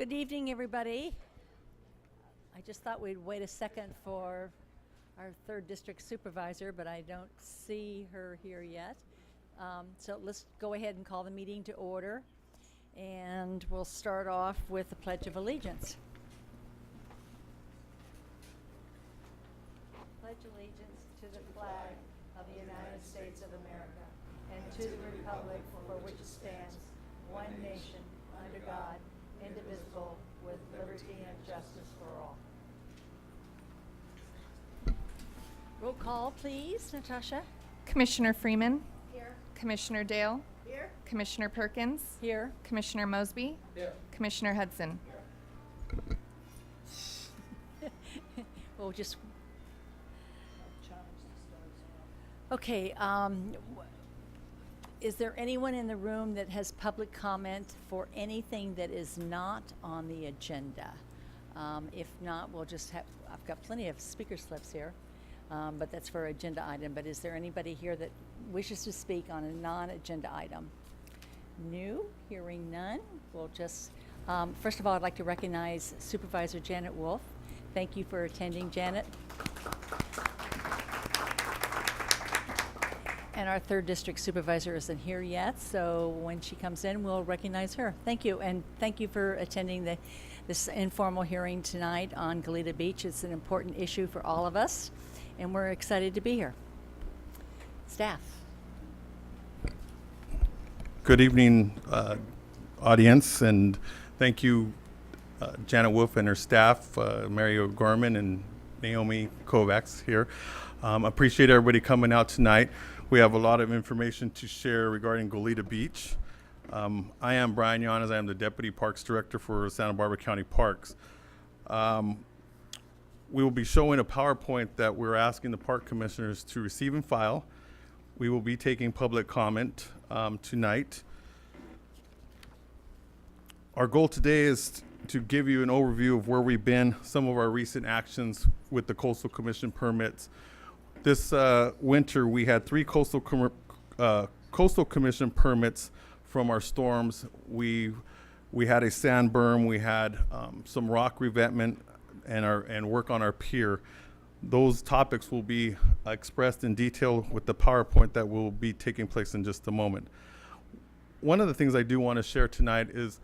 Good evening, everybody. I just thought we'd wait a second for our 3rd District Supervisor, but I don't see her here yet. So let's go ahead and call the meeting to order. And we'll start off with the Pledge of Allegiance. Pledge allegiance to the flag of the United States of America and to the republic for which it stands, one nation, under God, indivisible, with liberty and justice for all. Roll call, please, Natasha. Commissioner Freeman. Here. Commissioner Dale. Here. Commissioner Perkins. Here. Commissioner Mosby. Here. Commissioner Hudson. We'll just. Okay. Is there anyone in the room that has public comment for anything that is not on the agenda? If not, we'll just have. I've got plenty of speaker slips here. But that's for agenda item. But is there anybody here that wishes to speak on a non-agenda item? No, hearing none. We'll just, first of all, I'd like to recognize Supervisor Janet Wolf. Thank you for attending, Janet. And our 3rd District Supervisor isn't here yet, so when she comes in, we'll recognize her. Thank you, and thank you for attending this informal hearing tonight on Goleta Beach. It's an important issue for all of us, and we're excited to be here. Staff. Good evening, audience, and thank you, Janet Wolf and her staff, Mario Gorman and Naomi Kovacs here. Appreciate everybody coming out tonight. We have a lot of information to share regarding Goleta Beach. I am Brian Janos. I am the Deputy Parks Director for Santa Barbara County Parks. We will be showing a PowerPoint that we're asking the park commissioners to receive and file. We will be taking public comment tonight. Our goal today is to give you an overview of where we've been, some of our recent actions with the Coastal Commission permits. This winter, we had 3 Coastal Commission permits from our storms. We had a sand berm, we had some rock revetment, and work on our pier. Those topics will be expressed in detail with the PowerPoint that will be taking place in just a moment. One of the things I do want to share tonight is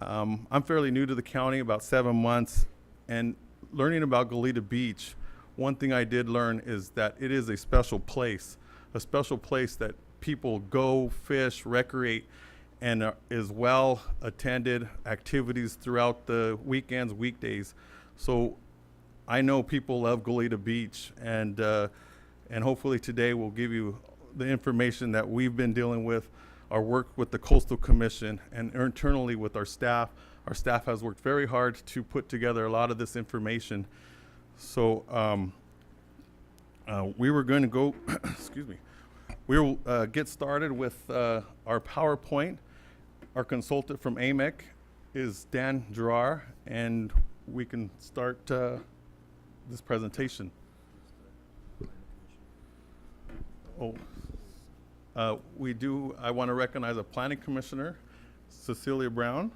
I'm fairly new to the county, about 7 months, and learning about Goleta Beach, one thing I did learn is that it is a special place that people go, fish, recreate, and is well attended, activities throughout the weekends, weekdays. So I know people love Goleta Beach, and hopefully today we'll give you the information that we've been dealing with, our work with the Coastal Commission, and internally with our staff. Our staff has worked very hard to put together a lot of this information. So we were going to go, excuse me, we will get started with our PowerPoint. Our consultant from AMEC is Dan Gerard, and we can start this presentation. I want to recognize a planning commissioner, Cecilia Brown.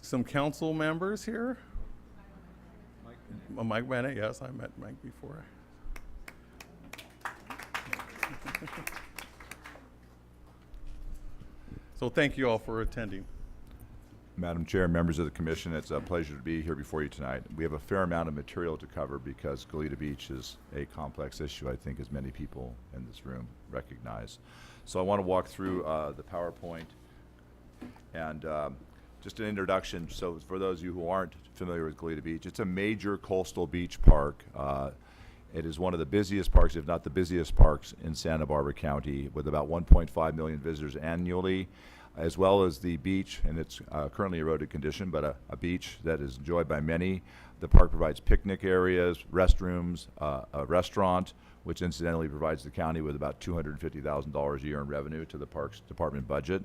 Some council members here. Mike Bennett, yes, I met Mike before. So thank you all for attending. Madam Chair, members of the Commission, it's a pleasure to be here before you tonight. We have a fair amount of material to cover because Goleta Beach is a complex issue, I think, as many people in this room recognize. So I want to walk through the PowerPoint and just an introduction. So for those of you who aren't familiar with Goleta Beach, it's a major coastal beach park. It is one of the busiest parks, if not the busiest parks in Santa Barbara County, with about 1.5 million visitors annually, as well as the beach, and it's currently eroded condition, but a beach that is enjoyed by many. The park provides picnic areas, restrooms, a restaurant, which incidentally provides the county with about $250,000 a year in revenue to the Parks Department budget.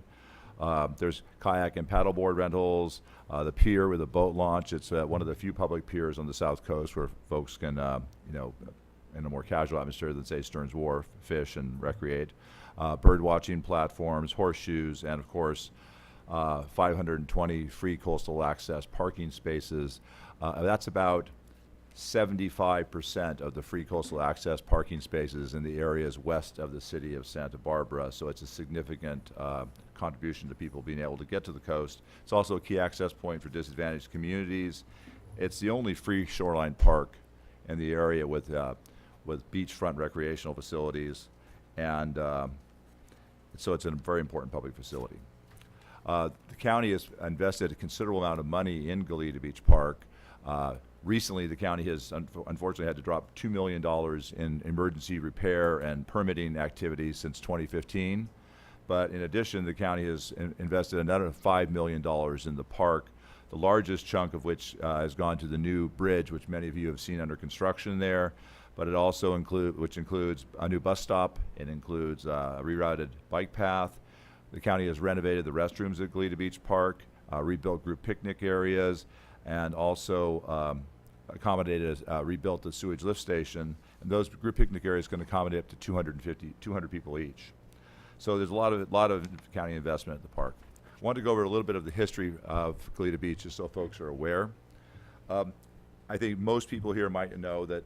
There's kayak and paddleboard rentals, the pier with a boat launch. It's one of the few public piers on the South Coast where folks can, in a more casual atmosphere than, say, Stearns Wharf, fish and recreate. Bird watching platforms, horseshoes, and of course, 520 free coastal access parking spaces. That's about 75% of the free coastal access parking spaces in the areas west of the city of Santa Barbara. So it's a significant contribution to people being able to get to the coast. It's also a key access point for disadvantaged communities. It's the only free shoreline park in the area with beachfront recreational facilities, and so it's a very important public facility. The county has invested a considerable amount of money in Goleta Beach Park. Recently, the county has unfortunately had to drop $2 million in emergency repair and permitting activities since 2015. But in addition, the county has invested another $5 million in the park, the largest chunk of which has gone to the new bridge, which many of you have seen under construction there. But it also includes a new bus stop. It includes a rerouted bike path. The county has renovated the restrooms at Goleta Beach Park, rebuilt group picnic areas, and also rebuilt the sewage lift station. And those group picnic areas can accommodate up to 200 people each. So there's a lot of county investment at the park. I wanted to go over a little bit of the history of Goleta Beach, just so folks are aware. I think most people here might know that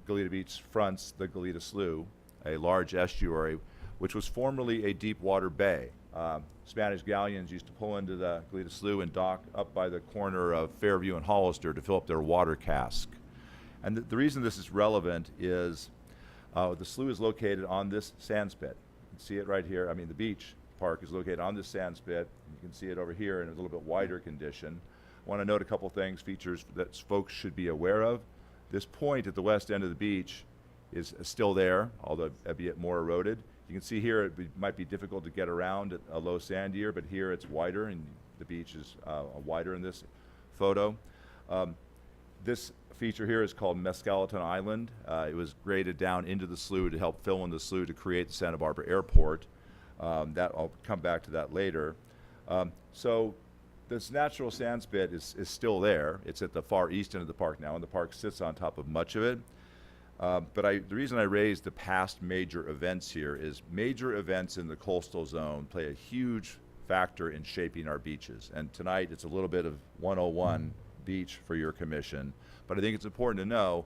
Goleta Beach fronts the Goleta Slough, a large estuary, which was formerly a deep water bay. Spanish galleons used to pull into the Goleta Slough and dock up by the corner of Fairview and Hollister to fill up their water cask. And the reason this is relevant is the slough is located on this sand spit. You can see it right here. I mean, the beach park is located on this sand spit. You can see it over here in a little bit wider condition. I want to note a couple things, features that folks should be aware of. This point at the west end of the beach is still there, although albeit more eroded. You can see here it might be difficult to get around at a low sand year, but here it's wider, and the beach is wider in this photo. This feature here is called Mescaleton Island. It was graded down into the slough to help fill in the slough to create the Santa Barbara Airport. I'll come back to that later. So this natural sand spit is still there. It's at the far east end of the park now, and the park sits on top of much of it. But the reason I raised the past major events here is major events in the coastal zone play a huge factor in shaping our beaches. And tonight it's a little bit of 101 beach for your commission. But I think it's important to know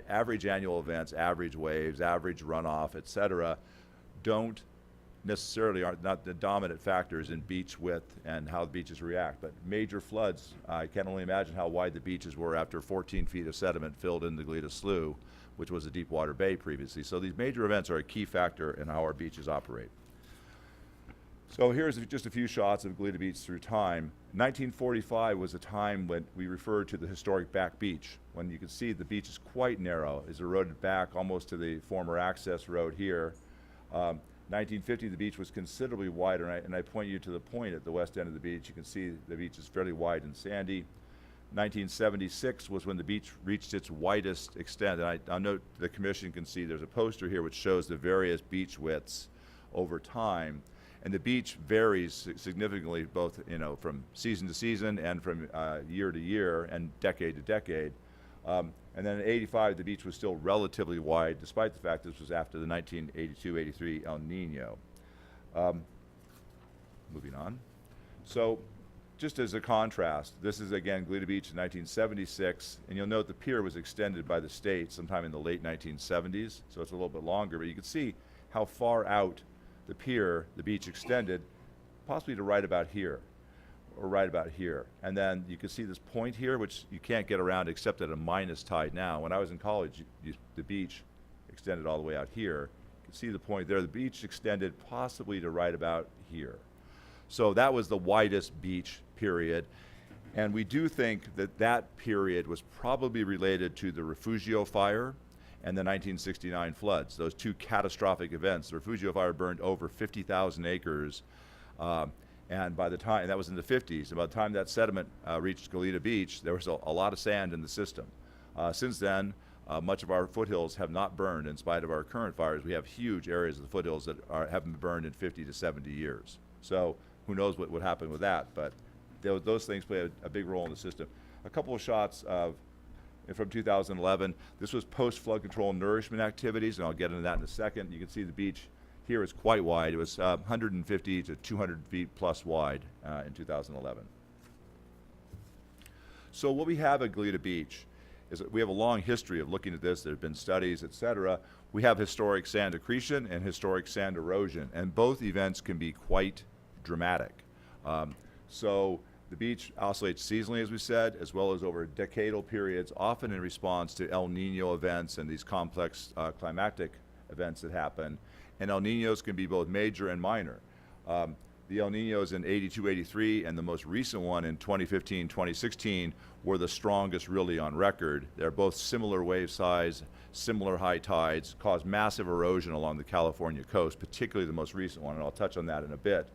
average annual events, average waves, average runoff, et cetera, don't necessarily are not the dominant factors in beach width and how the beaches react. But major floods, I can only imagine how wide the beaches were after 14 feet of sediment filled in the Goleta Slough, which was a deep water bay previously. So these major events are a key factor in how our beaches operate. So here's just a few shots of Goleta Beach through time. 1945 was a time when we refer to the historic back beach, when you can see the beach is quite narrow, is eroded back almost to the former access road here. 1950, the beach was considerably wider, and I point you to the point at the west end of the beach. You can see the beach is fairly wide and sandy. 1976 was when the beach reached its widest extent, and I'll note the commission can see there's a poster here which shows the various beach widths over time, and the beach varies significantly both from season to season and from year to year and decade to decade. And then in 85, the beach was still relatively wide, despite the fact this was after the 1982-83 El Nino. Moving on. So just as a contrast, this is again Goleta Beach in 1976, and you'll note the pier was extended by the state sometime in the late 1970s, so it's a little bit longer, but you can see how far out the beach extended, possibly to right about here, or right about here. And then you can see this point here, which you can't get around except at a minus tide now. When I was in college, the beach extended all the way out here. You can see the point there. The beach extended possibly to right about here. So that was the widest beach period. And we do think that that period was probably related to the Refugio fire and the 1969 floods, those two catastrophic events. The Refugio fire burned over 50,000 acres. And by the time, that was in the 50s, and by the time that sediment reached Goleta Beach, there was a lot of sand in the system. Since then, much of our foothills have not burned. In spite of our current fires, we have huge areas of the foothills that haven't been burned in 50 to 70 years. So who knows what would happen with that, but those things play a big role in the system. A couple of shots from 2011. This was post-flood control nourishment activities, and I'll get into that in a second. You can see the beach here is quite wide. It was 150 to 200 feet plus wide in 2011. So what we have at Goleta Beach is that we have a long history of looking at this. There have been studies, et cetera. We have historic sand accretion and historic sand erosion, and both events can be quite dramatic. So the beach oscillates seasonally, as we said, as well as over decadal periods, often in response to El Nino events and these complex climatic events that happen. And El Ninos can be both major and minor. The El Ninos in 82, 83, and the most recent one in 2015, 2016 were the strongest really on record. They're both similar wave size, similar high tides, caused massive erosion along the California coast, particularly the most recent one, and I'll touch on that in a bit.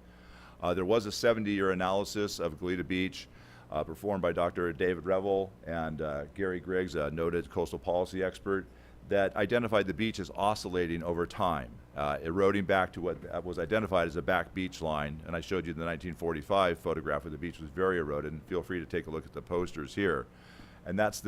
There was a 70-year analysis of Goleta Beach performed by Dr. David Revel and Gary Griggs, a noted coastal policy expert, that identified the beach as oscillating over time, eroding back to what was identified as a back beach line. And I showed you the 1945 photograph where the beach was very eroded, and feel free to take a look at the posters here. And that's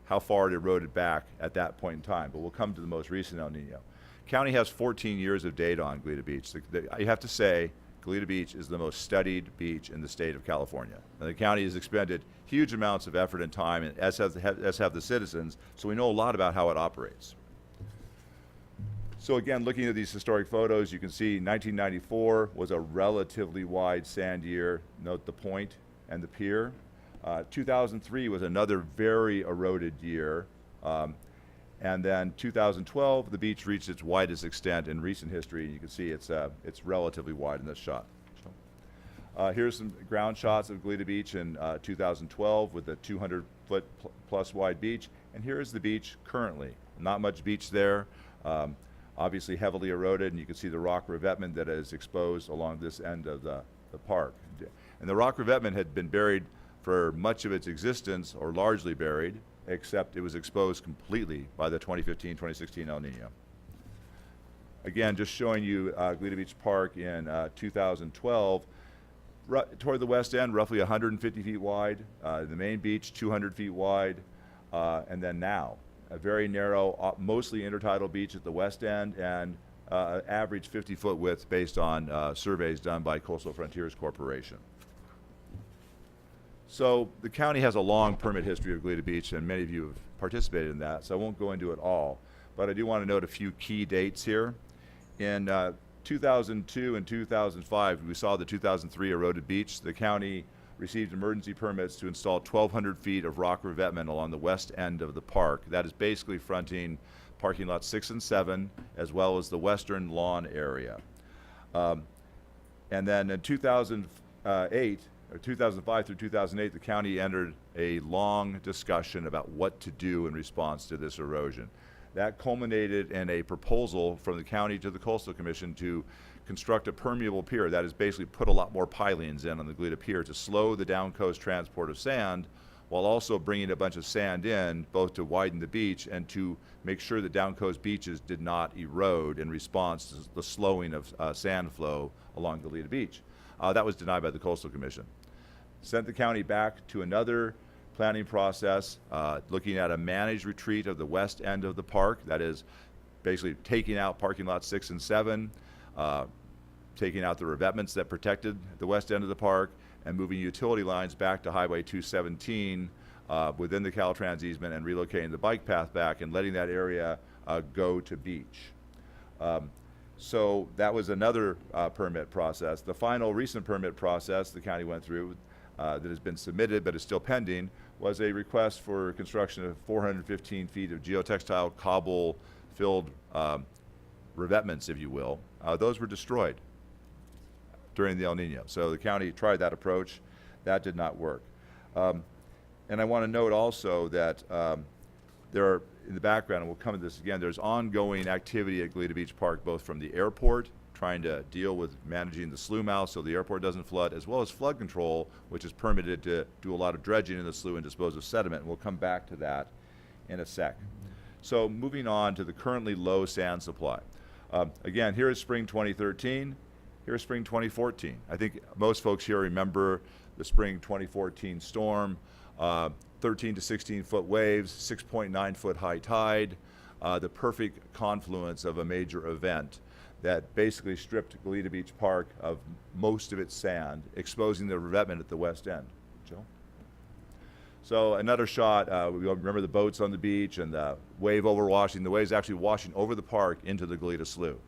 how far it eroded back at that point in time. But we'll come to the most recent El Nino. County has 14 years of data on Goleta Beach. I have to say, Goleta Beach is the most studied beach in the state of California. And the county has expended huge amounts of effort and time, and as have the citizens, so we know a lot about how it operates. So again, looking at these historic photos, you can see 1994 was a relatively wide sand year. Note the point and the pier. 2003 was another very eroded year. And then 2012, the beach reached its widest extent in recent history. You can see it's relatively wide in this shot. Here's some ground shots of Goleta Beach in 2012 with a 200-foot plus wide beach. And here's the beach currently. Not much beach there. Obviously heavily eroded, and you can see the rock revetment that is exposed along this end of the park. And the rock revetment had been buried for much of its existence, or largely buried, except it was exposed completely by the 2015-2016 El Nino. Again, just showing you Goleta Beach Park in 2012. Toward the west end, roughly 150 feet wide. The main beach, 200 feet wide. And then now, a very narrow, mostly intertidal beach at the west end, and average 50-foot width based on surveys done by Coastal Frontiers Corporation. So the county has a long permit history of Goleta Beach, and many of you have participated in that, so I won't go into it all. But I do want to note a few key dates here. In 2002 and 2005, we saw the 2003 eroded beach. The county received emergency permits to install 1,200 feet of rock revetment along the west end of the park. That is basically fronting parking lots 6 and 7, as well as the western lawn area. And then in 2008, or 2005 through 2008, the county entered a long discussion about what to do in response to this erosion. That culminated in a proposal from the county to the Coastal Commission to construct a permeable pier. That is basically put a lot more pilings in on the Goleta Pier to slow the down coast transport of sand, while also bringing a bunch of sand in, both to widen the beach and to make sure that down coast beaches did not erode in response to the slowing of sand flow along Goleta Beach. That was denied by the Coastal Commission. Sent the county back to another planning process, looking at a managed retreat of the west end of the park. That is basically taking out parking lots 6 and 7, taking out the revetments that protected the west end of the park, and moving utility lines back to Highway 217 within the Caltrans easement, and relocating the bike path back and letting that area go to beach. So that was another permit process. The final recent permit process the county went through that has been submitted but is still pending was a request for construction of 415 feet of geotextile cobble filled revetments, if you will. Those were destroyed during the El Nino. So the county tried that approach. That did not work. And I want to note also that there are, in the background, and we'll come to this again, there's ongoing activity at Goleta Beach Park, both from the airport, trying to deal with managing the slough mouth so the airport doesn't flood, as well as flood control, which is permitted to do a lot of dredging in the slough and dispose of sediment. And we'll come back to that in a sec. So moving on to the currently low sand supply. Again, here is spring 2013. Here's spring 2014. I think most folks here remember the spring 2014 storm, 13 to 16 foot waves, 6.9 foot high tide, the perfect confluence of a major event that basically stripped Goleta Beach Park of most of its sand, exposing the revetment at the west end. Joe? So another shot, we remember the boats on the beach and the wave overwashing. The waves actually washing over the park into the Goleta Slough.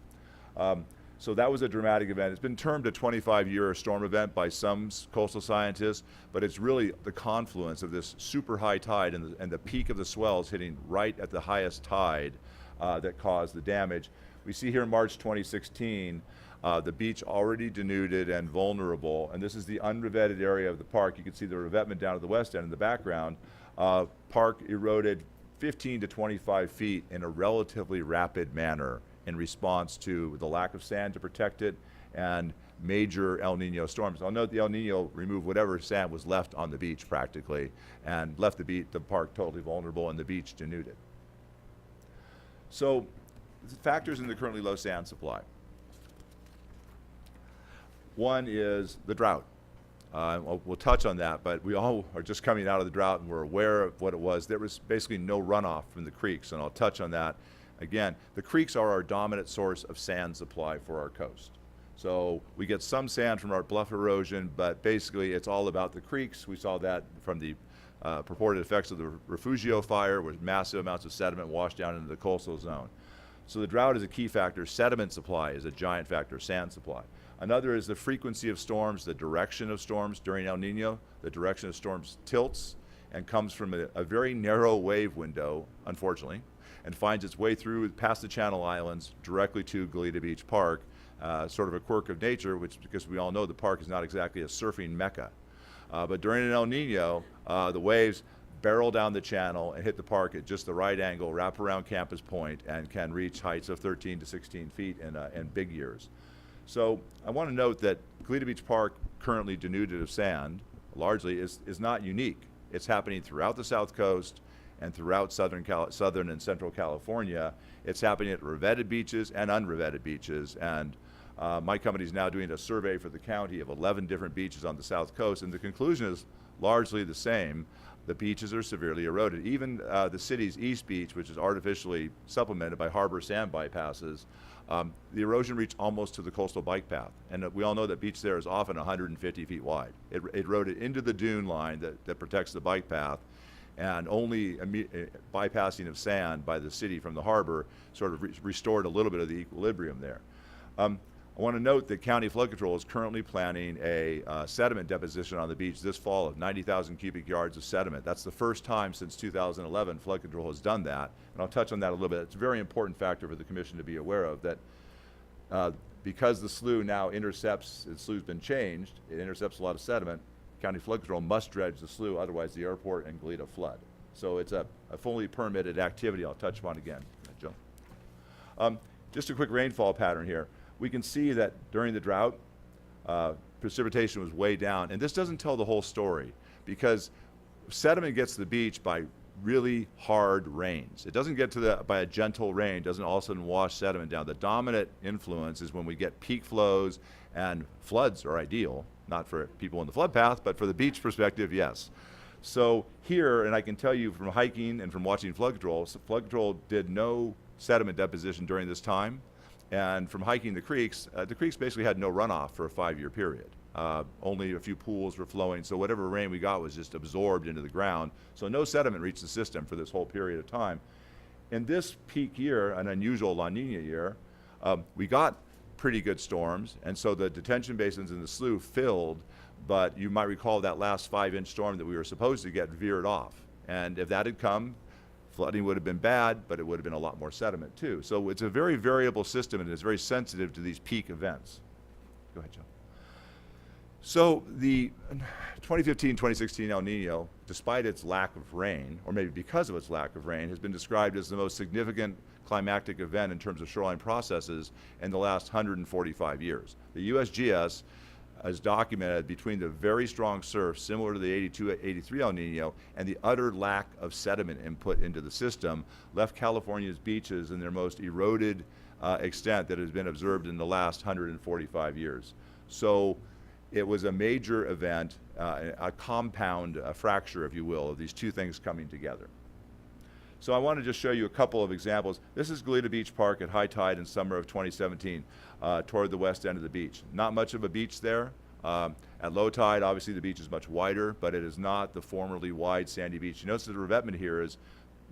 So that was a dramatic event. It's been termed a 25-year storm event by some coastal scientists, but it's really the confluence of this super high tide and the peak of the swells hitting right at the highest tide that caused the damage. We see here in March 2016, the beach already denuded and vulnerable, and this is the unrevetted area of the park. You can see the revetment down at the west end in the background. Park eroded 15 to 25 feet in a relatively rapid manner in response to the lack of sand to protect it and major El Nino storms. I'll note the El Nino removed whatever sand was left on the beach practically and left the park totally vulnerable and the beach denuded. So, factors in the currently low sand supply. One is the drought. We'll touch on that, but we all are just coming out of the drought and we're aware of what it was. There was basically no runoff from the creeks, and I'll touch on that. Again, the creeks are our dominant source of sand supply for our coast. So we get some sand from our bluff erosion, but basically it's all about the creeks. We saw that from the purported effects of the Refugio fire, with massive amounts of sediment washed down into the coastal zone. So the drought is a key factor. Sediment supply is a giant factor, sand supply. Another is the frequency of storms, the direction of storms during El Nino. The direction of storms tilts and comes from a very narrow wave window, unfortunately, and finds its way through past the Channel Islands directly to Goleta Beach Park, sort of a quirk of nature, because we all know the park is not exactly a surfing mecca. But during an El Nino, the waves barrel down the channel and hit the park at just the right angle, wrap around Campus Point, and can reach heights of 13 to 16 feet in big years. So I want to note that Goleta Beach Park, currently denuded of sand, largely is not unique. It's happening throughout the South Coast and throughout southern and central California. It's happening at revetted beaches and unrevetted beaches. And my company is now doing a survey for the county of 11 different beaches on the South Coast, and the conclusion is largely the same. The beaches are severely eroded. Even the city's East Beach, which is artificially supplemented by harbor sand bypasses, the erosion reached almost to the coastal bike path. And we all know that beach there is often 150 feet wide. It eroded into the dune line that protects the bike path, and only bypassing of sand by the city from the harbor sort of restored a little bit of the equilibrium there. I want to note that County Flood Control is currently planning a sediment deposition on the beach this fall of 90,000 cubic yards of sediment. That's the first time since 2011 Flood Control has done that, and I'll touch on that a little bit. It's a very important factor for the Commission to be aware of, that because the slough now intercepts, the slough's been changed, it intercepts a lot of sediment. County Flood Control must dredge the slough, otherwise the airport and Goleta flood. So it's a fully permitted activity I'll touch upon again. Joe. Just a quick rainfall pattern here. We can see that during the drought, precipitation was way down. And this doesn't tell the whole story, because sediment gets to the beach by really hard rains. It doesn't get by a gentle rain, doesn't all of a sudden wash sediment down. The dominant influence is when we get peak flows, and floods are ideal, not for people in the flood path, but for the beach perspective, yes. So here, and I can tell you from hiking and from watching Flood Control did no sediment deposition during this time. And from hiking the creeks basically had no runoff for a 5-year period. Only a few pools were flowing, so whatever rain we got was just absorbed into the ground. So no sediment reached the system for this whole period of time. In this peak year, an unusual La Nina year, we got pretty good storms, and so the detention basins in the slough filled, but you might recall that last 5-inch storm that we were supposed to get veered off. And if that had come, flooding would have been bad, but it would have been a lot more sediment too. So it's a very variable system, and it's very sensitive to these peak events. Go ahead, Joe. So the 2015-2016 El Nino, despite its lack of rain, or maybe because of its lack of rain, has been described as the most significant climactic event in terms of shoreline processes in the last 145 years. The USGS has documented between the very strong surf, similar to the 82-83 El Nino, and the utter lack of sediment input into the system, left California's beaches in their most eroded extent that has been observed in the last 145 years. So it was a major event, a compound fracture, if you will, of these two things coming together. So I want to just show you a couple of examples. This is Goleta Beach Park at high tide in summer of 2017 toward the west end of the beach. Not much of a beach there. At low tide, obviously the beach is much wider, but it is not the formerly wide sandy beach. You notice that the revetment here is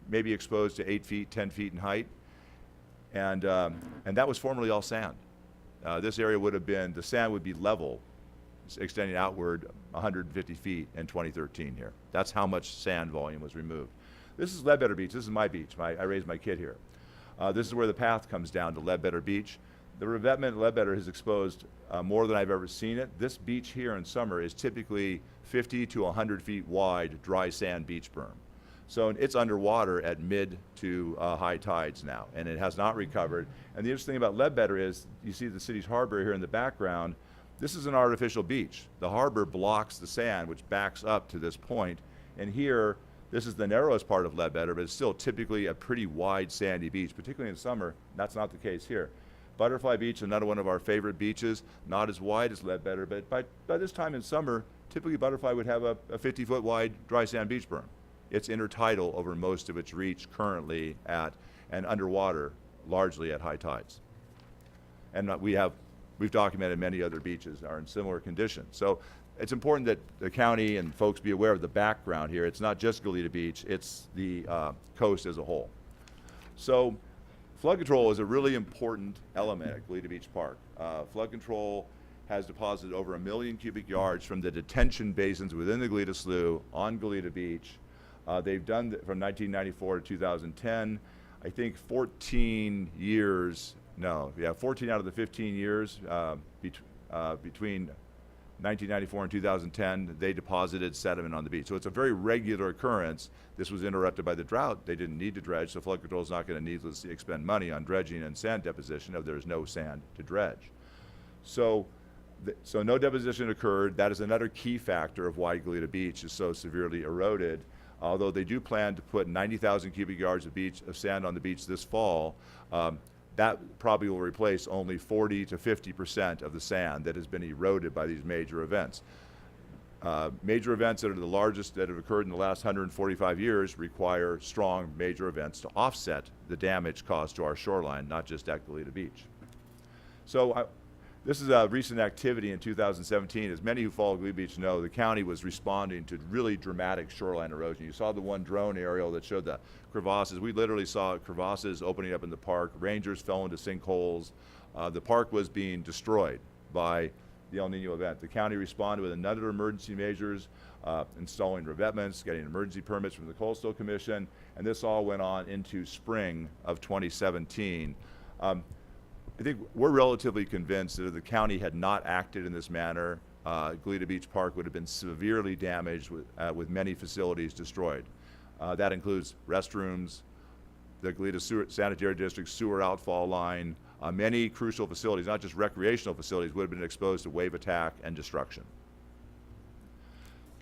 maybe exposed to 8 feet, 10 feet in height, and that was formerly all sand. This area would have been, the sand would be level, extending outward 150 feet in 2013 here. That's how much sand volume was removed. This is Ledbetter Beach. This is my beach. I raised my kid here. This is where the path comes down to Ledbetter Beach. The revetment at Ledbetter has exposed more than I've ever seen it. This beach here in summer is typically 50 to 100 feet wide dry sand beach berm. So it's underwater at mid to high tides now, and it has not recovered. And the interesting thing about Ledbetter is, you see the city's harbor here in the background. This is an artificial beach. The harbor blocks the sand, which backs up to this point. And here, this is the narrowest part of Ledbetter, but it's still typically a pretty wide sandy beach, particularly in summer. That's not the case here. Butterfly Beach, another one of our favorite beaches, not as wide as Ledbetter, but by this time in summer, typically Butterfly would have a 50-foot wide dry sand beach berm. It's intertidal over most of its reach currently and underwater, largely at high tides. And we've documented many other beaches are in similar conditions. So it's important that the county and folks be aware of the background here. It's not just Goleta Beach, it's the coast as a whole. So flood control is a really important element at Goleta Beach Park. Flood control has deposited over 1 million cubic yards from the detention basins within the Goleta Slough on Goleta Beach. They've done from 1994 to 2010, I think 14 out of the 15 years between 1994 and 2010, they deposited sediment on the beach. So it's a very regular occurrence. This was interrupted by the drought. They didn't need to dredge, so flood control is not going to needlessly expend money on dredging and sand deposition if there's no sand to dredge. So no deposition occurred. That is another key factor of why Goleta Beach is so severely eroded. Although they do plan to put 90,000 cubic yards of sand on the beach this fall, that probably will replace only 40 to 50% of the sand that has been eroded by these major events. Major events that are the largest that have occurred in the last 145 years require strong major events to offset the damage caused to our shoreline, not just at Goleta Beach. So this is a recent activity in 2017. As many who follow Goleta Beach know, the county was responding to really dramatic shoreline erosion. You saw the one drone aerial that showed the crevasses. We literally saw crevasses opening up in the park. Rangers fell into sinkholes. The park was being destroyed by the El Nino event. The county responded with another emergency measures, installing revetments, getting emergency permits from the Coastal Commission, and this all went on into spring of 2017. I think we're relatively convinced that if the county had not acted in this manner, Goleta Beach Park would have been severely damaged with many facilities destroyed. That includes restrooms, the Goleta Sanitary District sewer outfall line, many crucial facilities, not just recreational facilities, would have been exposed to wave attack and destruction.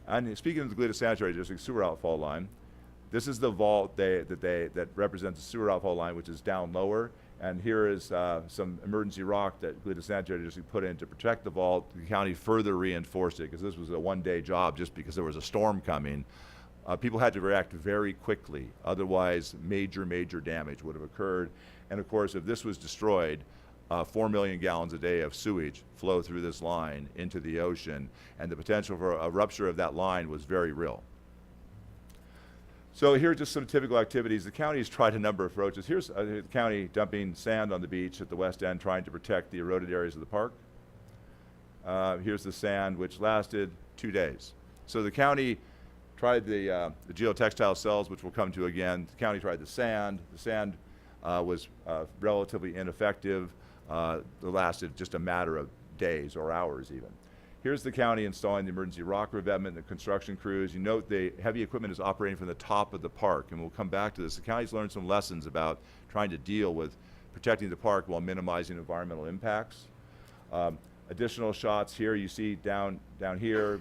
And speaking of the Goleta Sanitary District sewer outfall line, this is the vault that represents the sewer outfall line, which is down lower. And here is some emergency rock that Goleta Sanitary District put in to protect the vault. The county further reinforced it because this was a one-day job just because there was a storm coming. People had to react very quickly. Otherwise, major damage would have occurred. And of course, if this was destroyed, 4 million gallons a day of sewage flow through this line into the ocean. And the potential for a rupture of that line was very real. So here are just some typical activities. The county has tried a number of approaches. Here's the county dumping sand on the beach at the west end, trying to protect the eroded areas of the park. Here's the sand, which lasted 2 days. So the county tried the geotextile cells, which we'll come to again. The county tried the sand. The sand was relatively ineffective. It lasted just a matter of days or hours even. Here's the county installing the emergency rock revetment, the construction crews. You note the heavy equipment is operating from the top of the park, and we'll come back to this. The county's learned some lessons about trying to deal with protecting the park while minimizing environmental impacts. Additional shots here, you see down here,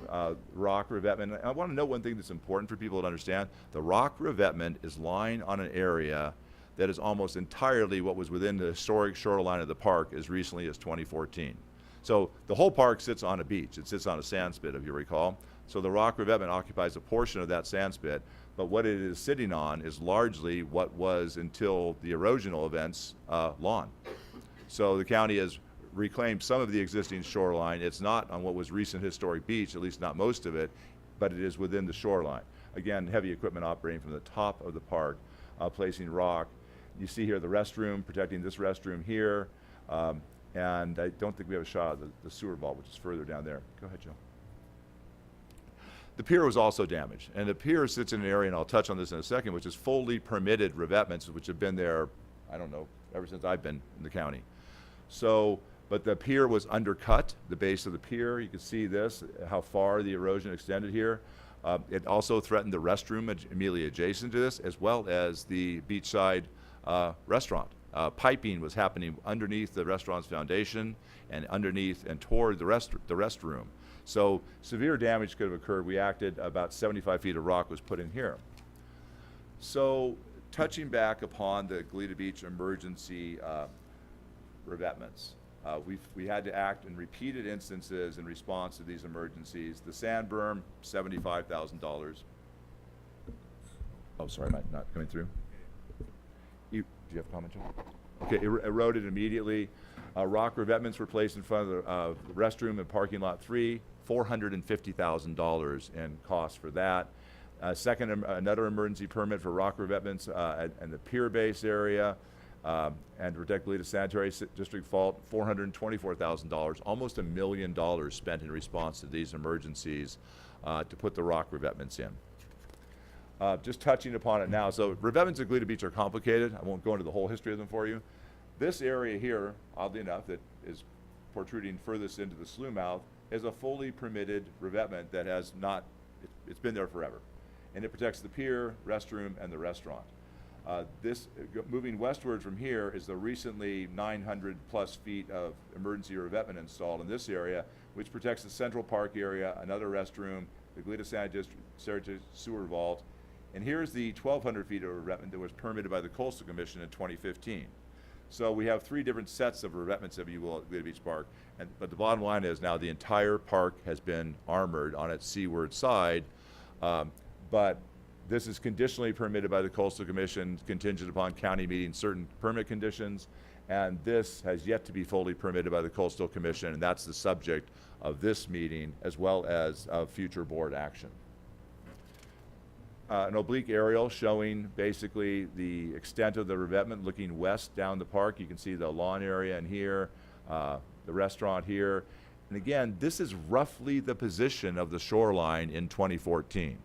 rock revetment. I want to note one thing that's important for people to understand. The rock revetment is lying on an area that is almost entirely what was within the historic shoreline of the park as recently as 2014. So the whole park sits on a beach. It sits on a sand spit, if you recall. So the rock revetment occupies a portion of that sand spit, but what it is sitting on is largely what was, until the erosional events, lawn. So the county has reclaimed some of the existing shoreline. It's not on what was recent historic beach, at least not most of it, but it is within the shoreline. Again, heavy equipment operating from the top of the park, placing rock. You see here the restroom, protecting this restroom here. And I don't think we have a shot of the sewer vault, which is further down there. Go ahead, Joe. The pier was also damaged, and the pier sits in an area, and I'll touch on this in a second, which is fully permitted revetments, which have been there, I don't know, ever since I've been in the county. So, but the pier was undercut, the base of the pier. You can see this, how far the erosion extended here. It also threatened the restroom immediately adjacent to this, as well as the beachside restaurant. Piping was happening underneath the restaurant's foundation and underneath and toward the restroom. So severe damage could have occurred. We acted. About 75 feet of rock was put in here. So touching back upon the Goleta Beach emergency revetments, we had to act in repeated instances in response to these emergencies. The sand berm, $75,000. Oh, sorry, am I not coming through? Do you have a comment, John? Okay, eroded immediately. Rock revetments were placed in front of the restroom in parking lot 3, $450,000 in cost for that. Another emergency permit for rock revetments in the pier base area and to protect Goleta Sanitary District fault, $424,000, almost $1 million spent in response to these emergencies to put the rock revetments in. Just touching upon it now. So revetments at Goleta Beach are complicated. I won't go into the whole history of them for you. This area here, oddly enough, that is protruding furthest into the slough mouth, is a fully permitted revetment that has not, it's been there forever. And it protects the pier, restroom, and the restaurant. Moving westward from here is the recently 900 plus feet of emergency revetment installed in this area, which protects the Central Park area, another restroom, the Goleta Sanitary Sewer Vault. And here's the 1,200 feet of revetment that was permitted by the Coastal Commission in 2015. So we have 3 different sets of revetments, if you will, at Goleta Beach Park. But the bottom line is now the entire park has been armored on its seaward side. But this is conditionally permitted by the Coastal Commission, contingent upon county meeting certain permit conditions. And this has yet to be fully permitted by the Coastal Commission, and that's the subject of this meeting, as well as future board action. An oblique aerial showing basically the extent of the revetment looking west down the park. You can see the lawn area in here, the restaurant here. And again, this is roughly the position of the shoreline in 2014.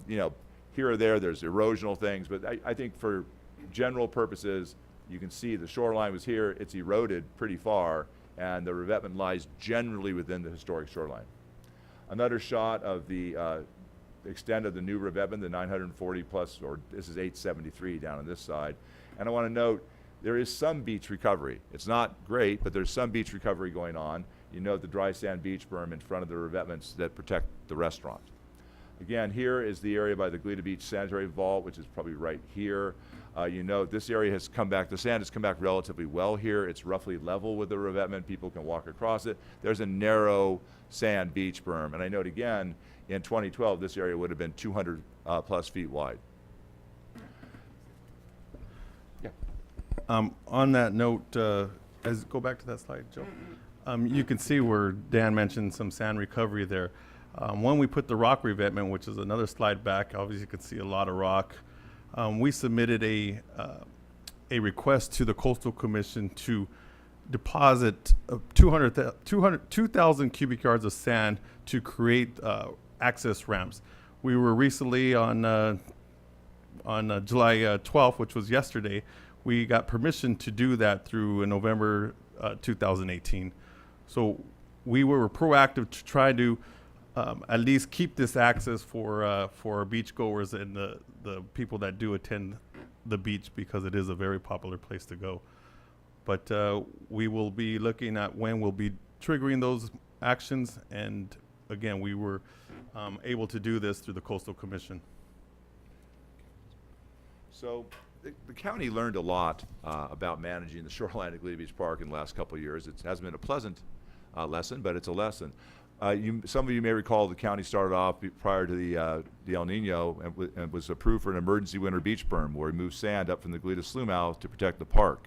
You know, here or there's erosional things, but I think for general purposes, you can see the shoreline was here, it's eroded pretty far, and the revetment lies generally within the historic shoreline. Another shot of the extent of the new revetment, the 940 plus, or this is 873 down on this side. And I want to note, there is some beach recovery. It's not great, but there's some beach recovery going on. You note the dry sand beach berm in front of the revetments that protect the restaurant. Again, here is the area by the Goleta Beach Sanitary Vault, which is probably right here. You note this area has come back, the sand has come back relatively well here. It's roughly level with the revetment. People can walk across it. There's a narrow sand beach berm. And I note again, in 2012, this area would have been 200 plus feet wide. Yeah. On that note, go back to that slide, Joe. You can see where Dan mentioned some sand recovery there. When we put the rock revetment, which is another slide back, obviously you can see a lot of rock. We submitted a request to the Coastal Commission to deposit 2,000 cubic yards of sand to create access ramps. We were recently on July 12th, which was yesterday, we got permission to do that through November 2018. So we were proactive to try to at least keep this access for beachgoers and the people that do attend the beach, because it is a very popular place to go. But we will be looking at when we'll be triggering those actions, and again, we were able to do this through the Coastal Commission. So the county learned a lot about managing the shoreline at Goleta Beach Park in the last couple of years. It hasn't been a pleasant lesson, but it's a lesson. Some of you may recall the county started off prior to the El Nino and was approved for an emergency winter beach berm where we moved sand up from the Goleta slough mouth to protect the park.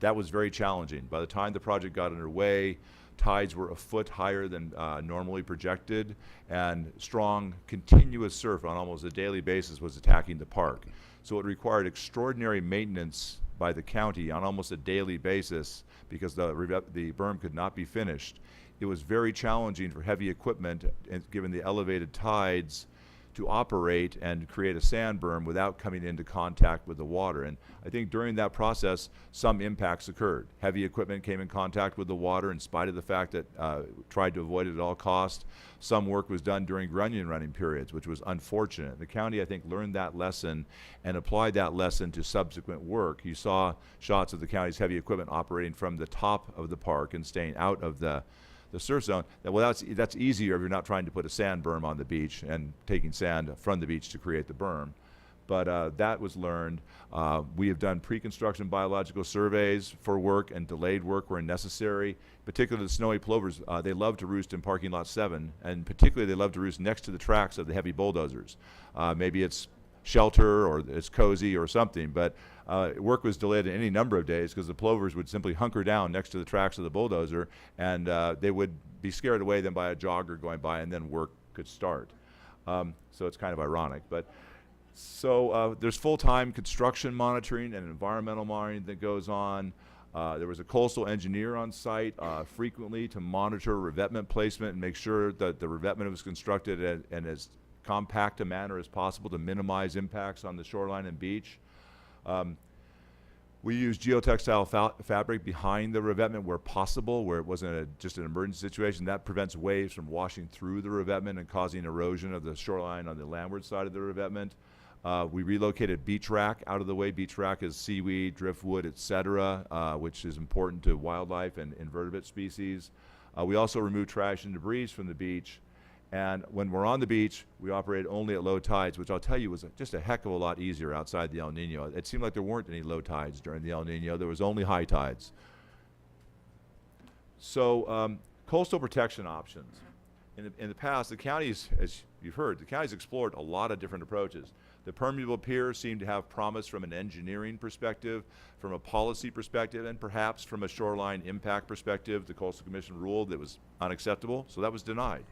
That was very challenging. By the time the project got underway, tides were a foot higher than normally projected, and strong, continuous surf on almost a daily basis was attacking the park. So it required extraordinary maintenance by the county on almost a daily basis because the berm could not be finished. It was very challenging for heavy equipment, and given the elevated tides, to operate and create a sand berm without coming into contact with the water. And I think during that process, some impacts occurred. Heavy equipment came in contact with the water in spite of the fact that tried to avoid it at all costs. Some work was done during grunion running periods, which was unfortunate. The county, I think, learned that lesson and applied that lesson to subsequent work. You saw shots of the county's heavy equipment operating from the top of the park and staying out of the surf zone. Well, that's easier if you're not trying to put a sand berm on the beach and taking sand from the beach to create the berm. But that was learned. We have done pre-construction biological surveys for work and delayed work where necessary. Particularly the snowy plovers, they love to roost in parking lot 7, and particularly they love to roost next to the tracks of the heavy bulldozers. Maybe it's shelter or it's cozy or something, but work was delayed any number of days because the plovers would simply hunker down next to the tracks of the bulldozer, and they would be scared away then by a jogger going by, and then work could start. So it's kind of ironic. But so there's full-time construction monitoring and environmental monitoring that goes on. There was a coastal engineer on site frequently to monitor revetment placement and make sure that the revetment was constructed in as compact a manner as possible to minimize impacts on the shoreline and beach. We used geotextile fabric behind the revetment where possible, where it wasn't just an emergency situation. That prevents waves from washing through the revetment and causing erosion of the shoreline on the landward side of the revetment. We relocated beach rack out of the way. Beach rack is seaweed, driftwood, etc., which is important to wildlife and invertebrate species. We also removed trash and debris from the beach. And when we're on the beach, we operate only at low tides, which I'll tell you was just a heck of a lot easier outside the El Nino. It seemed like there weren't any low tides during the El Nino. There was only high tides. So coastal protection options. In the past, the counties, as you've heard, the counties explored a lot of different approaches. The permeable pier seemed to have promise from an engineering perspective, from a policy perspective, and perhaps from a shoreline impact perspective. The Coastal Commission ruled that it was unacceptable, so that was denied.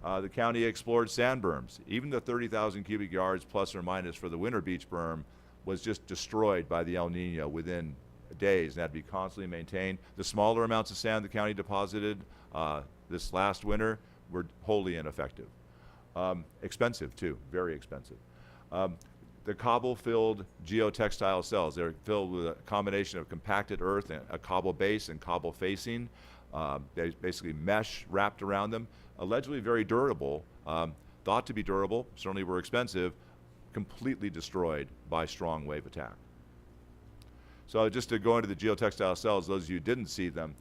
The county explored sand berms. Even the 30,000 cubic yards plus or minus for the winter beach berm was just destroyed by the El Nino within days and had to be constantly maintained. The smaller amounts of sand the county deposited this last winter were wholly ineffective. Expensive too, very expensive. The cobble-filled geotextile cells, they're filled with a combination of compacted earth and a cobble base and cobble facing. They basically mesh wrapped around them, allegedly very durable, thought to be durable, certainly were expensive, completely destroyed by strong wave attack. So just to go into the geotextile cells, those of you who didn't see them,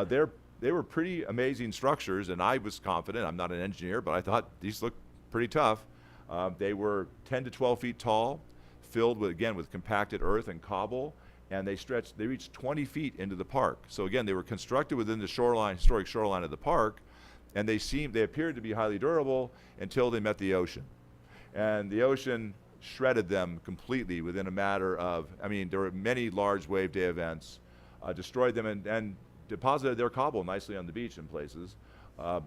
they were pretty amazing structures, and I was confident, I'm not an engineer, but I thought these looked pretty tough. They were 10 to 12 feet tall, filled with, again, with compacted earth and cobble, and they reached 20 feet into the park. So again, they were constructed within the historic shoreline of the park, and they appeared to be highly durable until they met the ocean. And the ocean shredded them completely within a matter of, there were many large wave day events, destroyed them and deposited their cobble nicely on the beach in places,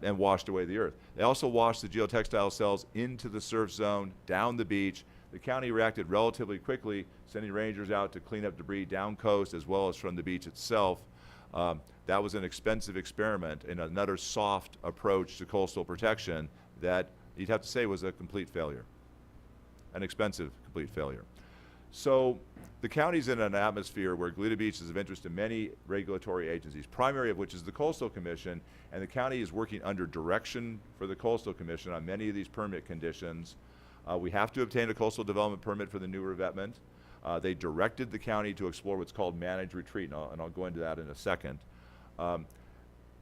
and washed away the earth. They also washed the geotextile cells into the surf zone, down the beach. The county reacted relatively quickly, sending rangers out to clean up debris down coast as well as from the beach itself. That was an expensive experiment and another soft approach to coastal protection that you'd have to say was a complete failure, an expensive complete failure. So the county's in an atmosphere where Goleta Beach is of interest to many regulatory agencies, primary of which is the Coastal Commission, and the county is working under direction for the Coastal Commission on many of these permit conditions. We have to obtain a coastal development permit for the new revetment. They directed the county to explore what's called managed retreat, and I'll go into that in a second.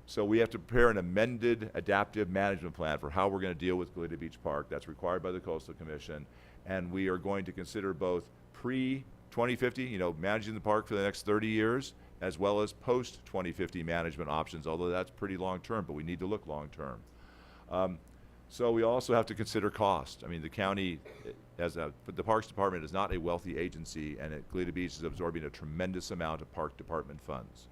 So we have to prepare an amended adaptive management plan for how we're going to deal with Goleta Beach Park. That's required by the Coastal Commission. And we are going to consider both pre-2050, managing the park for the next 30 years, as well as post-2050 management options, although that's pretty long-term, but we need to look long-term. So we also have to consider cost. I mean, the county, the Parks Department is not a wealthy agency, and Goleta Beach is absorbing a tremendous amount of Park Department funds.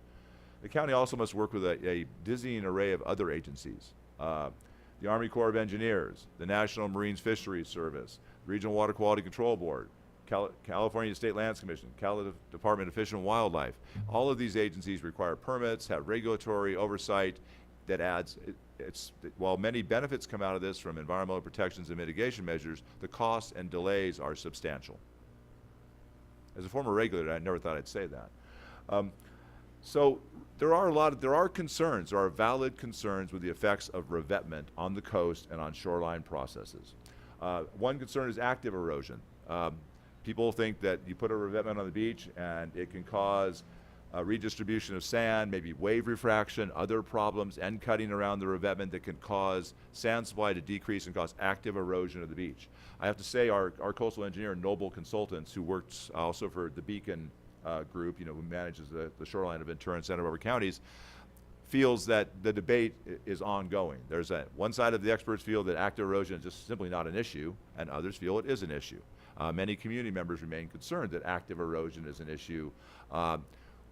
The county also must work with a dizzying array of other agencies. The Army Corps of Engineers, the National Marine Fisheries Service, Regional Water Quality Control Board, California State Lands Commission, California Department of Fish and Wildlife. All of these agencies require permits, have regulatory oversight that adds, while many benefits come out of this from environmental protections and mitigation measures, the costs and delays are substantial. As a former regulator, I never thought I'd say that. So there are concerns, there are valid concerns with the effects of revetment on the coast and on shoreline processes. One concern is active erosion. People think that you put a revetment on the beach and it can cause redistribution of sand, maybe wave refraction, other problems, end cutting around the revetment that can cause sand supply to decrease and cause active erosion of the beach. I have to say our coastal engineer, Noble Consultants, who works also for the Beacon group, who manages the shoreline of Ventura and Santa Barbara counties, feels that the debate is ongoing. There's one side of the experts feel that active erosion is just simply not an issue, and others feel it is an issue. Many community members remain concerned that active erosion is an issue.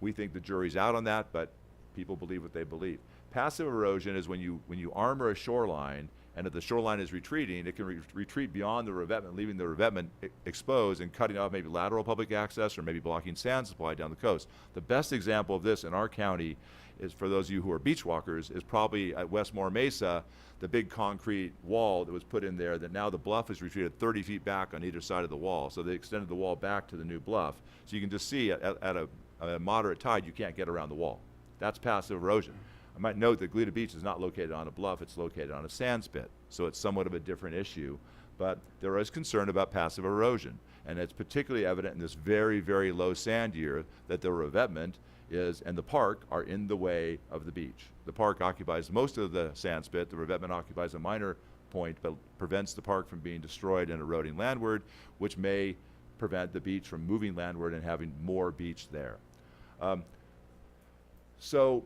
We think the jury's out on that, but people believe what they believe. Passive erosion is when you armor a shoreline, and if the shoreline is retreating, it can retreat beyond the revetment, leaving the revetment exposed and cutting off maybe lateral public access or maybe blocking sand supply down the coast. The best example of this in our county is, for those of you who are beach walkers, is probably at Westmore Mesa, the big concrete wall that was put in there that now the bluff is retreated 30 feet back on either side of the wall. So they extended the wall back to the new bluff. So you can just see at a moderate tide, you can't get around the wall. That's passive erosion. I might note that Goleta Beach is not located on a bluff, it's located on a sand spit. So it's somewhat of a different issue, but there is concern about passive erosion. And it's particularly evident in this very, very low sand year that the revetment and the park are in the way of the beach. The park occupies most of the sand spit, the revetment occupies a minor point, but prevents the park from being destroyed and eroding landward, which may prevent the beach from moving landward and having more beach there. So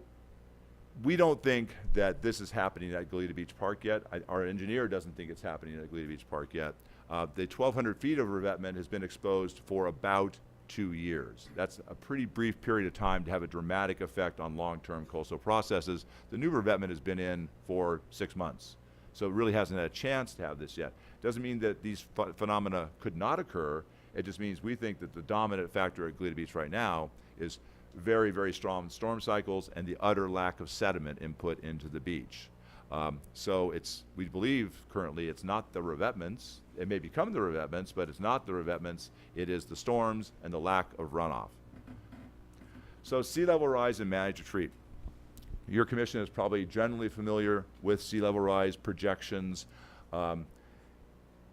we don't think that this is happening at Goleta Beach Park yet. Our engineer doesn't think it's happening at Goleta Beach Park yet. The 1,200 feet of revetment has been exposed for about 2 years. That's a pretty brief period of time to have a dramatic effect on long-term coastal processes. The new revetment has been in for 6 months, so it really hasn't had a chance to have this yet. Doesn't mean that these phenomena could not occur. It just means we think that the dominant factor at Goleta Beach right now is very, very strong storm cycles and the utter lack of sediment input into the beach. So we believe currently it's not the revetments. It may become the revetments, but it's not the revetments. It is the storms and the lack of runoff. So sea level rise and managed retreat. Your commission is probably generally familiar with sea level rise projections.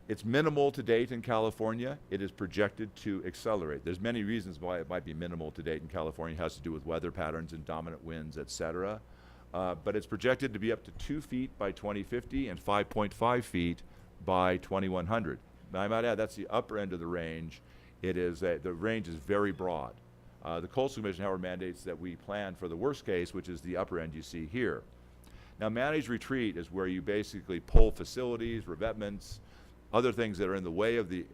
It's minimal to date in California. It is projected to accelerate. There's many reasons why it might be minimal to date in California. It has to do with weather patterns and dominant winds, et cetera. But it's projected to be up to 2 feet by 2050 and 5.5 feet by 2100. Now, I might add that's the upper end of the range. The range is very broad. The Coastal Commission, however, mandates that we plan for the worst case, which is the upper end you see here. Now, managed retreat is where you basically pull facilities, revetments, other things that are in the way of the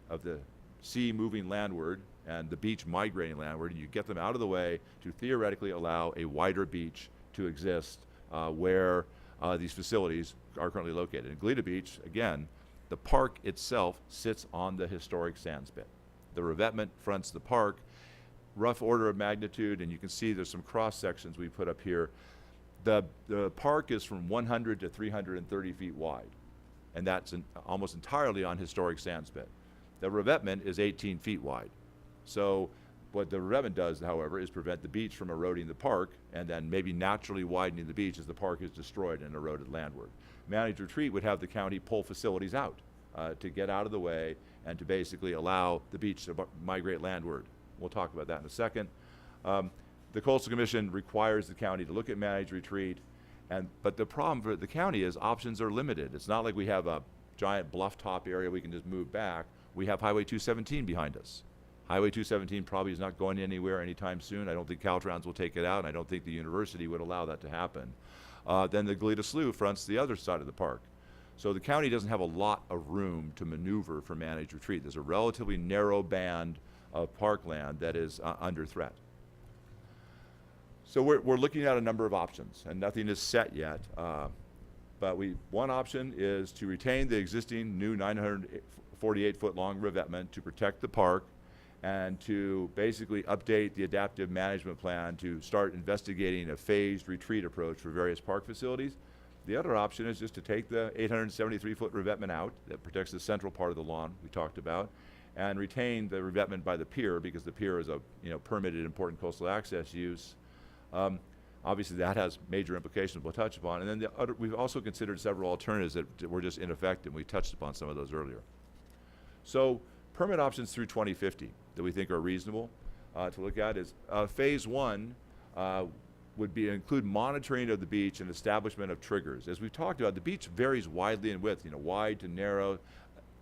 sea moving landward and the beach migrating landward, and you get them out of the way to theoretically allow a wider beach to exist where these facilities are currently located. In Goleta Beach, again, the park itself sits on the historic sand spit. The revetment fronts the park, rough order of magnitude, and you can see there's some cross sections we put up here. The park is from 100 to 330 feet wide, and that's almost entirely on historic sand spit. The revetment is 18 feet wide. So what the revetment does, however, is prevent the beach from eroding the park and then maybe naturally widening the beach as the park is destroyed and eroded landward. Managed retreat would have the county pull facilities out to get out of the way and to basically allow the beach to migrate landward. We'll talk about that in a second. The Coastal Commission requires the county to look at managed retreat, but the problem for the county is options are limited. It's not like we have a giant bluff top area we can just move back. we have Highway 217 behind us. Highway 217 probably is not going anywhere anytime soon. I don't think Caltrans will take it out, and I don't think the university would allow that to happen. Then the Goleta Slough fronts the other side of the park. So the county doesn't have a lot of room to maneuver for managed retreat. There's a relatively narrow band of parkland that is under threat. So we're looking at a number of options, and nothing is set yet. But one option is to retain the existing new 948-foot long revetment to protect the park and to basically update the adaptive management plan to start investigating a phased retreat approach for various park facilities. The other option is just to take the 873-foot revetment out that protects the central part of the lawn we talked about and retain the revetment by the pier, because the pier is a permitted important coastal access use. Obviously, that has major implications we'll touch upon. And then we've also considered several alternatives that were just ineffective. We touched upon some of those earlier. So permit options through 2050 that we think are reasonable to look at is phase one would include monitoring of the beach and establishment of triggers. As we've talked about, the beach varies widely in width, wide to narrow.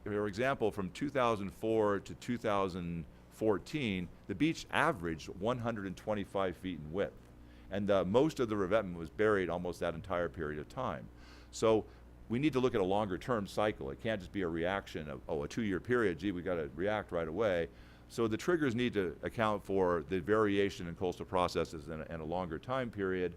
For example, from 2004 to 2014, the beach averaged 125 feet in width. And most of the revetment was buried almost that entire period of time. So we need to look at a longer term cycle. It can't just be a reaction of, a 2-year period, gee, we got to react right away. So the triggers need to account for the variation in coastal processes and a longer time period.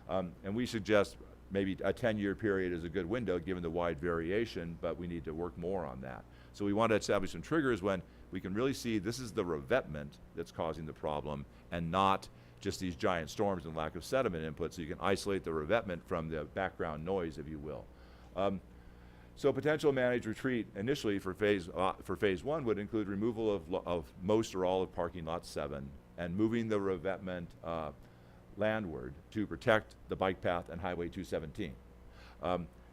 And we suggest maybe a 10-year period is a good window given the wide variation, but we need to work more on that. So we want to establish some triggers when we can really see this is the revetment that's causing the problem and not just these giant storms and lack of sediment input, so you can isolate the revetment from the background noise, if you will. So potential managed retreat initially for phase one would include removal of most or all of parking lot 7 and moving the revetment landward to protect the bike path and Highway 217.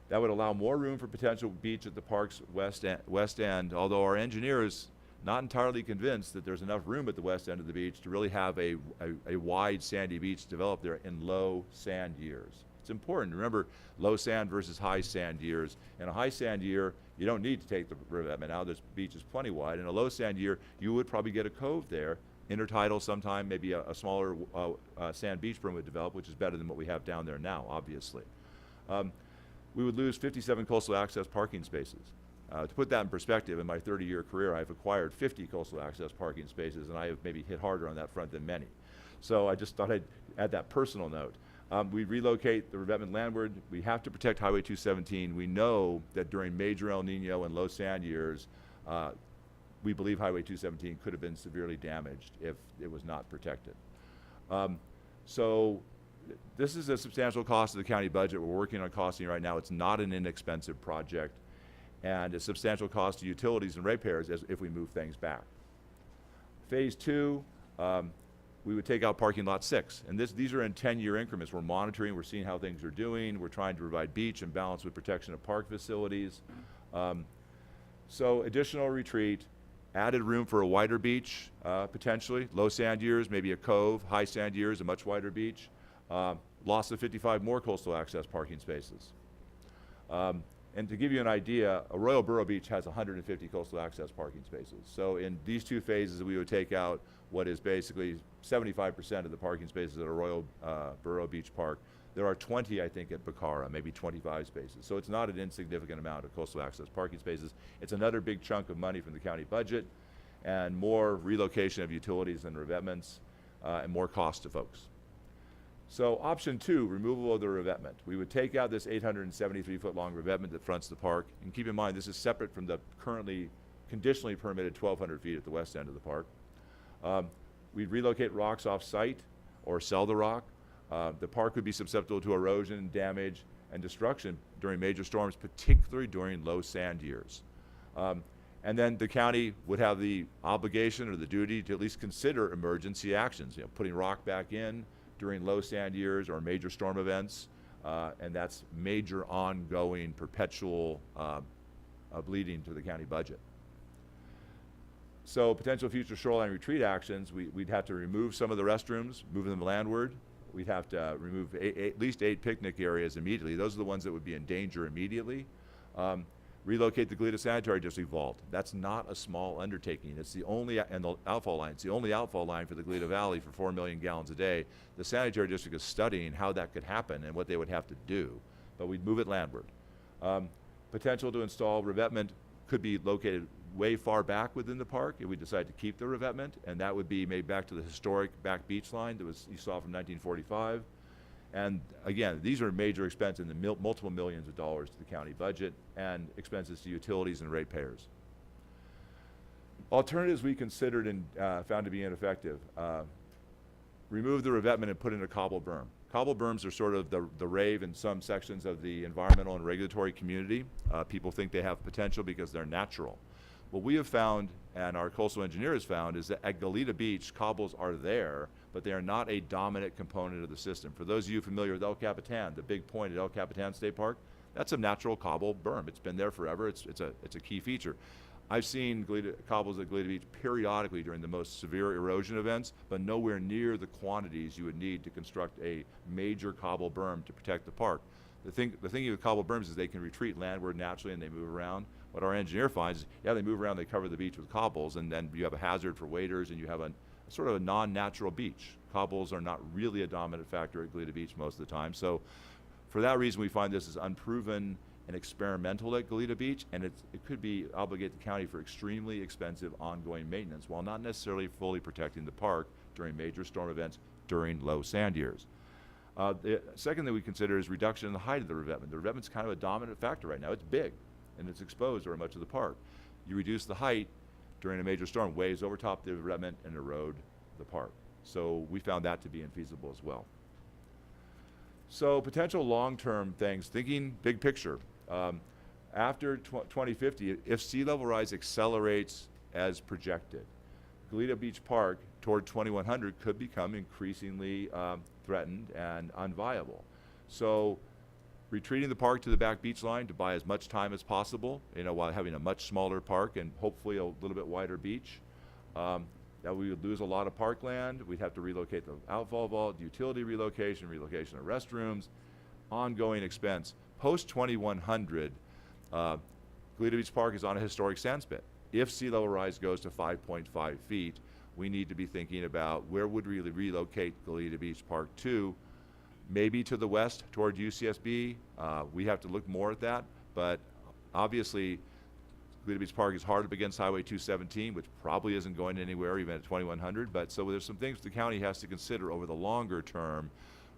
That would allow more room for potential beach at the park's west end, although our engineers not entirely convinced that there's enough room at the west end of the beach to really have a wide sandy beach developed there in low sand years. It's important to remember low sand versus high sand years. In a high sand year, you don't need to take the revetment out. This beach is plenty wide. In a low sand year, you would probably get a cove there, intertidal sometime, maybe a smaller sand beach berm would develop, which is better than what we have down there now, obviously. We would lose 57 coastal access parking spaces. To put that in perspective, in my 30-year career, I've acquired 50 coastal access parking spaces, and I have maybe hit harder on that front than many. So I just thought I'd add that personal note. We relocate the revetment landward. We have to protect Highway 217. We know that during major El Nino and low sand years, we believe Highway 217 could have been severely damaged if it was not protected. So this is a substantial cost of the county budget. We're working on costing right now. It's not an inexpensive project, and a substantial cost to utilities and ratepayers if we move things back. Phase two, we would take out parking lot 6. And these are in 10-year increments. We're monitoring, we're seeing how things are doing. We're trying to provide beach and balance with protection of park facilities. So additional retreat, added room for a wider beach, potentially. Low sand years, maybe a cove. High sand years, a much wider beach. Loss of 55 more coastal access parking spaces. And to give you an idea, Arroyo Burro Beach has 150 coastal access parking spaces. So in these two phases, we would take out what is basically 75% of the parking spaces at Arroyo Burro Beach Park. There are 20, I think, at Bacara, maybe 25 spaces. So it's not an insignificant amount of coastal access parking spaces. It's another big chunk of money from the county budget and more relocation of utilities and revetments and more cost to folks. So option 2, removal of the revetment. We would take out this 873-foot long revetment that fronts the park. And keep in mind, this is separate from the currently conditionally permitted 1,200 feet at the west end of the park. We'd relocate rocks off-site or sell the rock. The park would be susceptible to erosion, damage, and destruction during major storms, particularly during low sand years. And then the county would have the obligation or the duty to at least consider emergency actions, putting rock back in during low sand years or major storm events, and that's major ongoing perpetual bleeding to the county budget. So potential future shoreline retreat actions, we'd have to remove some of the restrooms, move them landward. We'd have to remove at least 8 picnic areas immediately. Those are the ones that would be in danger immediately. Relocate the Goleta Sanitary District vault. That's not a small undertaking. It's the only, and the outfall line, it's the only outfall line for the Goleta Valley for 4 million gallons a day. The Sanitary District is studying how that could happen and what they would have to do, but we'd move it landward. Potential to install revetment could be located way far back within the park if we decide to keep the revetment, and that would be made back to the historic back beach line that was, you saw from 1945. And again, these are major expenses in the multiple millions of dollars to the county budget and expenses to utilities and ratepayers. Alternatives we considered and found to be ineffective. Remove the revetment and put in a cobble berm. Cobble berms are sort of the rave in some sections of the environmental and regulatory community. People think they have potential because they're natural. What we have found, and our coastal engineer has found, is that at Goleta Beach, cobbles are there, but they are not a dominant component of the system. For those of you familiar with El Capitan, the big point at El Capitan State Park, that's a natural cobble berm. It's been there forever. It's a key feature. I've seen cobbles at Goleta Beach periodically during the most severe erosion events, but nowhere near the quantities you would need to construct a major cobble berm to protect the park. The thing with cobble berms is they can retreat landward naturally and they move around. What our engineer finds is, yeah, they move around, they cover the beach with cobbles, and then you have a hazard for waders, and you have a sort of a non-natural beach. Cobbles are not really a dominant factor at Goleta Beach most of the time. So for that reason, we find this is unproven and experimental at Goleta Beach, and it could be obligate the county for extremely expensive ongoing maintenance while not necessarily fully protecting the park during major storm events during low sand years. The second thing we consider is reduction in the height of the revetment. The revetment's kind of a dominant factor right now. It's big, and it's exposed over much of the park. You reduce the height during a major storm, waves over top the revetment and erode the park. So we found that to be infeasible as well. So potential long-term things, thinking big picture. After 2050, if sea level rise accelerates as projected, Goleta Beach Park toward 2100 could become increasingly threatened and unviable. So retreating the park to the back beach line to buy as much time as possible, while having a much smaller park and hopefully a little bit wider beach. That we would lose a lot of parkland. We'd have to relocate the outfall vault, utility relocation of restrooms, ongoing expense. Post 2100, Goleta Beach Park is on a historic sand spit. If sea level rise goes to 5.5 feet, we need to be thinking about where would we relocate Goleta Beach Park to. Maybe to the west toward UCSB. We have to look more at that, but obviously Goleta Beach Park is hard up against Highway 217, which probably isn't going anywhere even at 2100, but so there's some things the county has to consider over the longer term.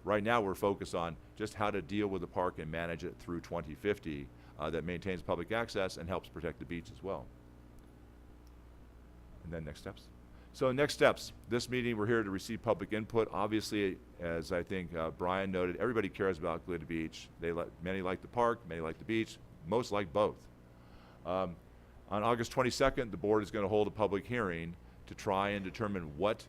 Right now we're focused on just how to deal with the park and manage it through 2050 that maintains public access and helps protect the beach as well. And then next steps. So next steps, this meeting we're here to receive public input. Obviously, as I think Brian noted, everybody cares about Goleta Beach. Many like the park, many like the beach, most like both. On August 22nd, the board is going to hold a public hearing to try and determine what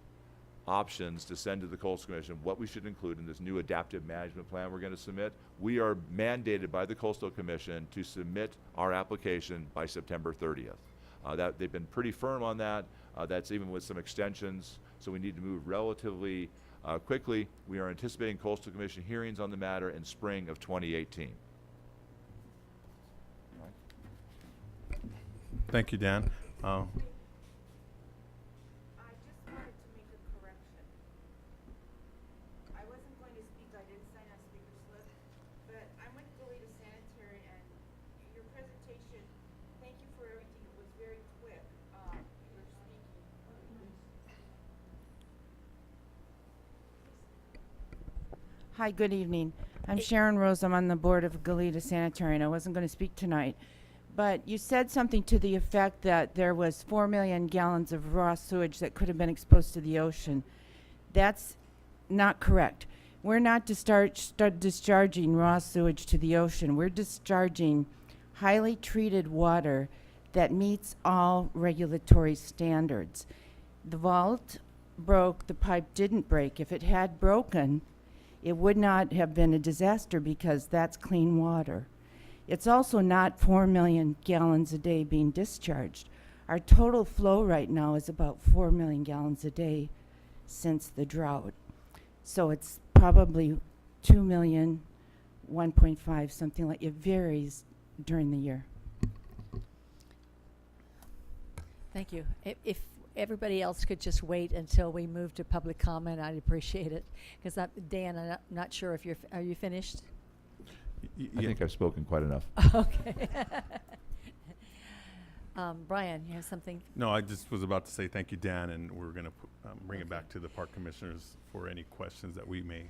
options to send to the Coastal Commission, what we should include in this new adaptive management plan we're going to submit. We are mandated by the Coastal Commission to submit our application by September 30th. That they've been pretty firm on that. That's even with some extensions, so we need to move relatively quickly. We are anticipating Coastal Commission hearings on the matter in spring of 2018. Thank you, Dan. I just wanted to make a correction. I wasn't going to speak, I didn't sign a speaker slip, but I'm with Goleta Sanitary, and your presentation, thank you for everything, it was very quick. You were speaking. Hi, good evening. I'm Sharon Rose, I'm on the board of Goleta Sanitary, and I wasn't going to speak tonight. But you said something to the effect that there was 4 million gallons of raw sewage that could have been exposed to the ocean. That's not correct. We're not discharging raw sewage to the ocean. We're discharging highly treated water that meets all regulatory standards. The vault broke, the pipe didn't break. If it had broken, it would not have been a disaster because that's clean water. It's also not 4 million gallons a day being discharged. Our total flow right now is about 4 million gallons a day since the drought. So it's probably 2 million, 1.5, something like, it varies during the year. Thank you. If everybody else could just wait until we move to public comment, I'd appreciate it. Because Dan, I'm not sure if are you finished? I think I've spoken quite enough. Okay. Brian, you have something? No, I just was about to say thank you, Dan, and we're going to bring it back to the park commissioners for any questions that we may,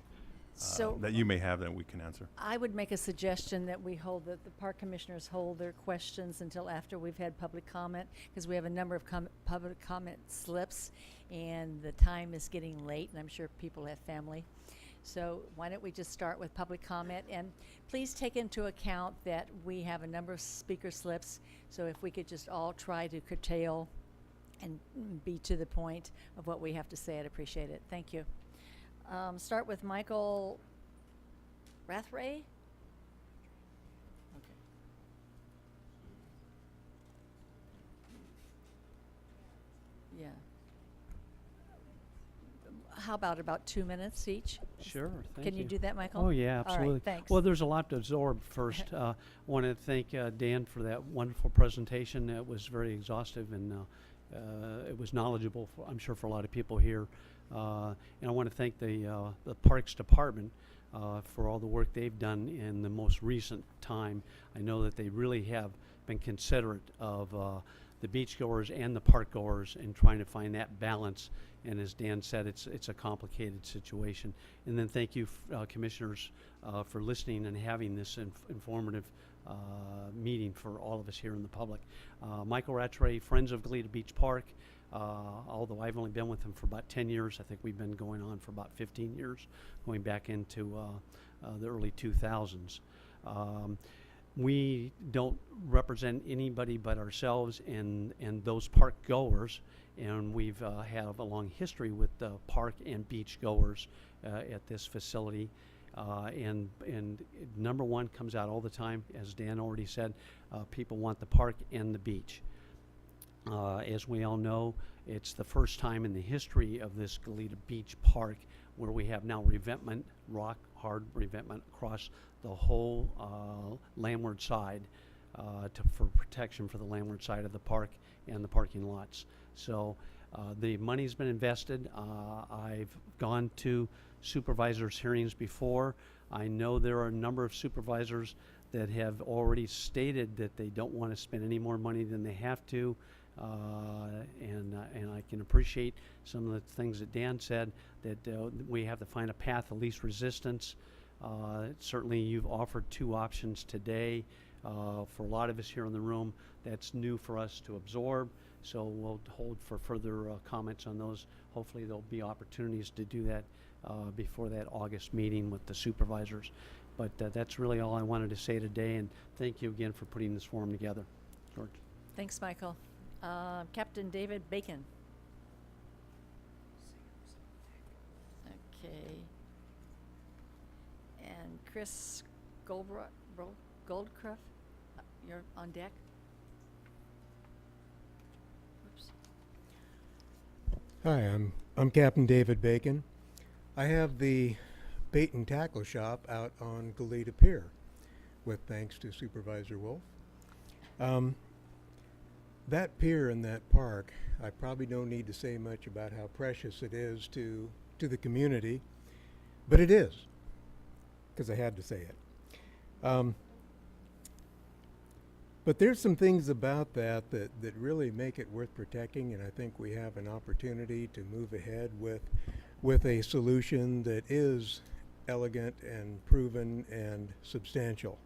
that you may have that we can answer. I would make a suggestion that that the park commissioners hold their questions until after we've had public comment, because we have a number of public comment slips, and the time is getting late, and I'm sure people have family. So why don't we just start with public comment, and please take into account that we have a number of speaker slips, so if we could just all try to curtail and be to the point of what we have to say, I'd appreciate it. Thank you. Start with Michael Rathray. Okay. Yeah. How about 2 minutes each? Sure, thank Can you do that, Michael? Oh, yeah, All right, absolutely. thanks. Well, there's a lot to absorb first. I want to thank Dan for that wonderful presentation. It was very exhaustive and it was knowledgeable, I'm sure, for a lot of people here. And I want to thank the Parks Department for all the work they've done in the most recent time. I know that they really have been considerate of the beachgoers and the park goers in trying to find that balance. And as Dan said, it's a complicated situation. And then thank you, commissioners, for listening and having this informative meeting for all of us here in the public. Michael Rattray, Friends of Goleta Beach Park. Although I've only been with them for about 10 years, I think we've been going on for about 15 years, going back into the early 2000s. We don't represent anybody but ourselves and those park goers, and we've have a long history with the park and beach goers at this facility. And number one comes out all the time, as Dan already said, people want the park and the beach. As we all know, it's the first time in the history of this Goleta Beach Park where we have now revetment, rock hard revetment across the whole landward side for protection for the landward side of the park and the parking lots. So the money's been invested. I've gone to supervisors' hearings before. I know there are a number of supervisors that have already stated that they don't want to spend any more money than they have to. And I can appreciate some of the things that Dan said, that we have to find a path of least resistance. Certainly you've offered two options today. For a lot of us here in the room, that's new for us to absorb. So we'll hold for further comments on those. Hopefully there'll be opportunities to do that before that August meeting with the supervisors. But that's really all I wanted to say today, and thank you again for putting this forum together. George. Thanks, Michael. Captain David Bacon. Okay. And Chris Goldcroft, you're on deck. Oops. Hi, I'm Captain David Bacon. I have the bait and tackle shop out on Goleta Pier, with thanks to Supervisor Wolf. That pier and that park, I probably don't need to say much about how precious it is to the community, but it is, because I had to say it. But there's some things about that really make it worth protecting, and I think we have an opportunity to move ahead with a solution that is elegant and proven and substantial.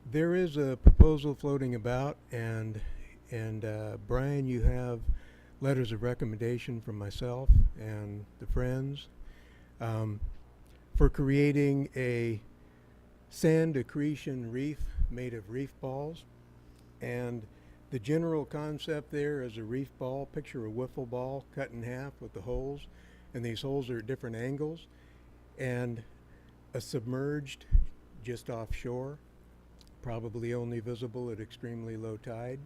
There is a proposal floating about, and Brian, you have letters of recommendation from myself and the Friends for creating a sand accretion reef made of reef balls. And the general concept there is a reef ball. Picture a wiffle ball cut in half with the holes, and these holes are at different angles, and a submerged just offshore, probably only visible at extremely low tide,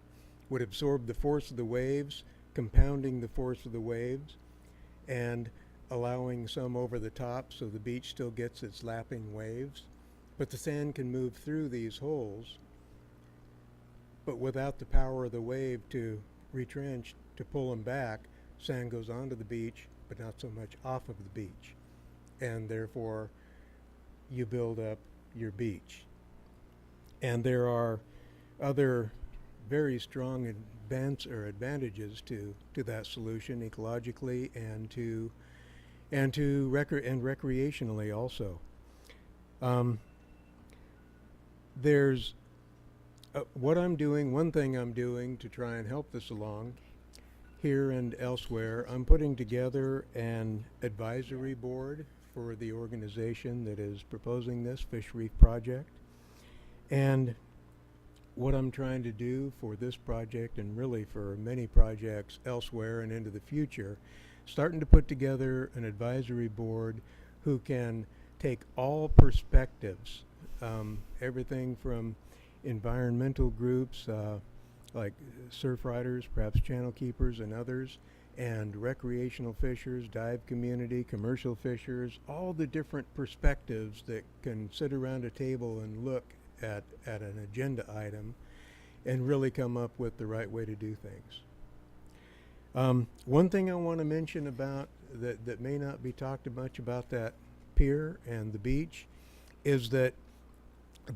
would absorb the force of the waves, compounding the force of the waves, and allowing some over the top so the beach still gets its lapping waves. But the sand can move through these holes. but without the power of the wave to retrench, to pull them back, sand goes onto the beach, but not so much off of the beach. And therefore, you build up your beach. And there are other very strong advantages to that solution ecologically and recreationally also. There's one thing I'm doing to try and help this along here and elsewhere. I'm putting together an advisory board for the organization that is proposing this Fish Reef project. And what I'm trying to do for this project, and really for many projects elsewhere and into the future, starting to put together an advisory board who can take all perspectives, everything from environmental groups like surf riders, perhaps channel keepers and others, and recreational fishers, dive community, commercial fishers, all the different perspectives that can sit around a table and look at an agenda item and really come up with the right way to do things. One thing I want to mention about that may not be talked much about that pier and the beach is that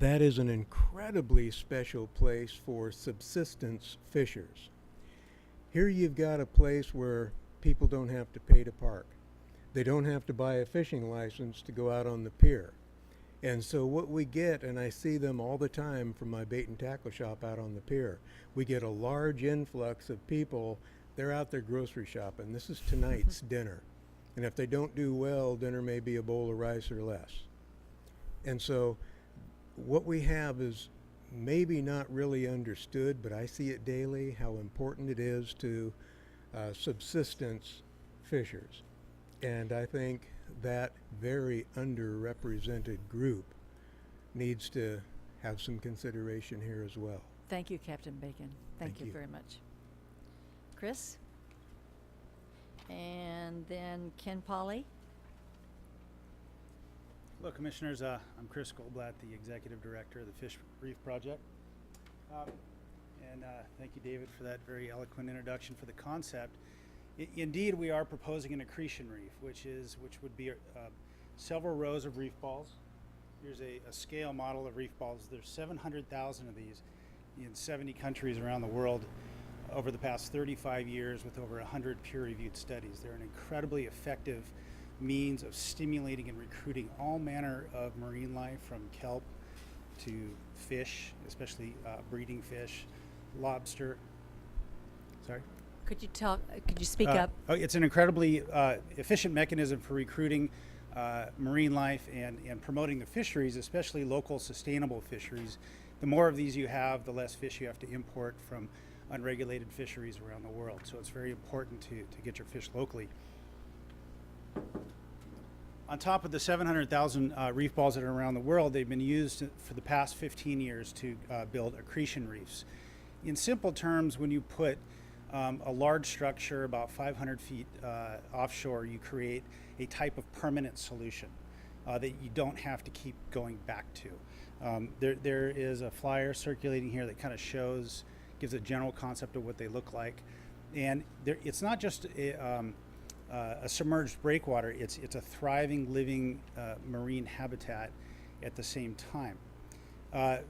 is an incredibly special place for subsistence fishers. Here you've got a place where people don't have to pay to park. They don't have to buy a fishing license to go out on the pier. And so what we get, and I see them all the time from my bait and tackle shop out on the pier, we get a large influx of people. They're out there grocery shopping. This is tonight's dinner. And if they don't do well, dinner may be a bowl of rice or less. And so what we have is maybe not really understood, but I see it daily, how important it is to subsistence fishers. And I think that very underrepresented group needs to have some consideration here as well. Thank you, Captain Bacon. Thank you you. very much. Chris? And then Ken Polly? Hello, Commissioners. I'm Chris Goldblatt, the Executive Director of the Fish Reef Project. Thank you, David, for that very eloquent introduction for the concept. Indeed, we are proposing an accretion reef, which would be several rows of reef balls. Here's a scale model of reef balls. There's 700,000 of these in 70 countries around the world over the past 35 years with over 100 peer-reviewed studies. They're an incredibly effective means of stimulating and recruiting all manner of marine life, from kelp to fish, especially breeding fish, lobster. Sorry? Could you speak up? It's an incredibly efficient mechanism for recruiting marine life and promoting the fisheries, especially local sustainable fisheries. The more of these you have, the less fish you have to import from unregulated fisheries around the world. So it's very important to get your fish locally. On top of the 700,000 reef balls that are around the world, they've been used for the past 15 years to build accretion reefs. In simple terms, when you put a large structure about 500 feet offshore, you create a type of permanent solution that you don't have to keep going back to. There is a flyer circulating here that kind of gives a general concept of what they look like. And it's not just a submerged breakwater, it's a thriving, living marine habitat at the same time.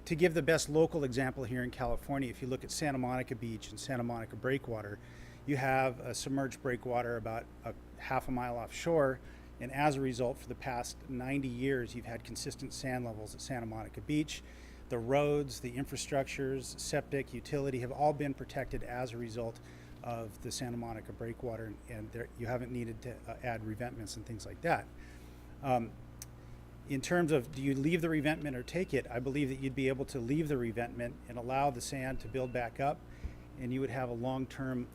To give the best local example here in California, if you look at Santa Monica Beach and Santa Monica Breakwater, you have a submerged breakwater about a half a mile offshore, and as a result, for the past 90 years, you've had consistent sand levels at Santa Monica Beach. The roads, the infrastructures, septic, utility have all been protected as a result of the Santa Monica Breakwater, and you haven't needed to add revetments and things like that. In terms of do you leave the revetment or take it, I believe that you'd be able to leave the revetment and allow the sand to build back up, and you would have a long-term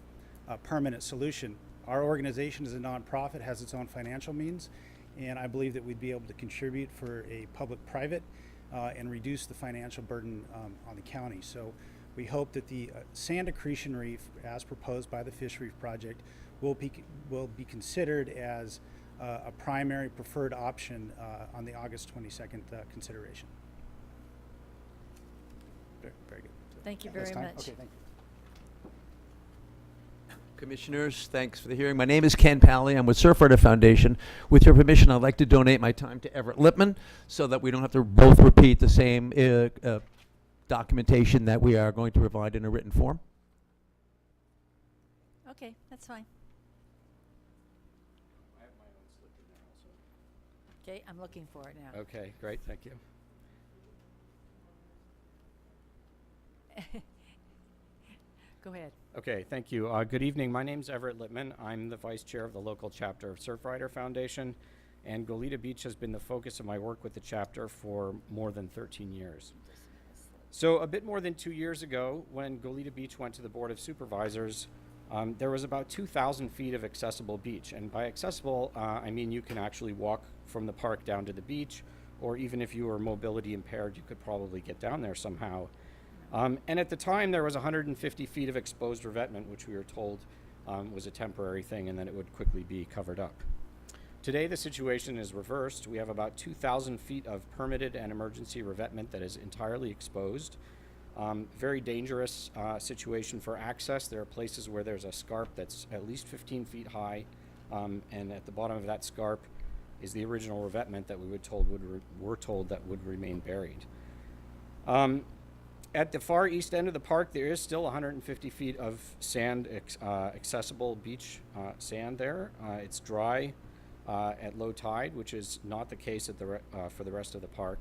permanent solution. Our organization is a nonprofit, has its own financial means, and I believe that we'd be able to contribute for a public-private and reduce the financial burden on the county. So we hope that the sand accretion reef, as proposed by the Fish Reef Project, will be considered as a primary preferred option on the August 22nd consideration. Very good. So Thank you This very time? much. Okay, thank you. Commissioners, thanks for the hearing. My name is Ken Pally. I'm with Surfrider Foundation. With your permission, I'd like to donate my time to Everett Lippman so that we don't have to both repeat the same documentation that we are going to provide in a written form. Okay, that's fine. Okay, I'm looking for it now. Okay, great, thank you. Go ahead. Okay, thank you. Good evening. My name's Everett Lippman. I'm the vice chair of the local chapter of Surfrider Foundation, and Goleta Beach has been the focus of my work with the chapter for more than 13 years. So a bit more than 2 years ago, when Goleta Beach went to the Board of Supervisors, there was about 2,000 feet of accessible beach. And by accessible, I mean you can actually walk from the park down to the beach, or even if you were mobility impaired, you could probably get down there somehow. And at the time, there was 150 feet of exposed revetment, which we were told was a temporary thing and then it would quickly be covered up. Today, the situation is reversed. We have about 2,000 feet of permitted and emergency revetment that is entirely exposed. Very dangerous situation for access. There are places where there's a scarp that's at least 15 feet high, and at the bottom of that scarp is the original revetment that we were told that would remain buried. At the far east end of the park, there is still 150 feet of sand, accessible beach sand there. It's dry at low tide, which is not the case at for the rest of the park.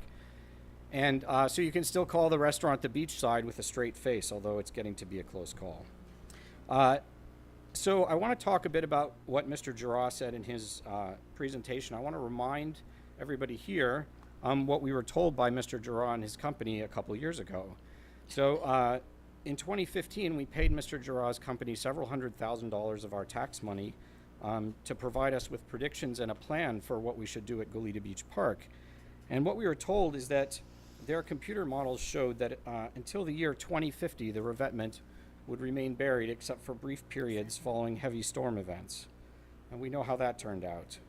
And so you can still call the restaurant the beachside with a straight face, although it's getting to be a close call. So I want to talk a bit about what Mr. Janos said in his presentation. I want to remind everybody here what we were told by Mr. Janos and his company a couple years ago. So in 2015, we paid Mr. Janos' company several $100,000 of our tax money to provide us with predictions and a plan for what we should do at Goleta Beach Park. And what we were told is that their computer models showed that until the year 2050, the revetment would remain buried except for brief periods following heavy storm events. And we know how that turned out.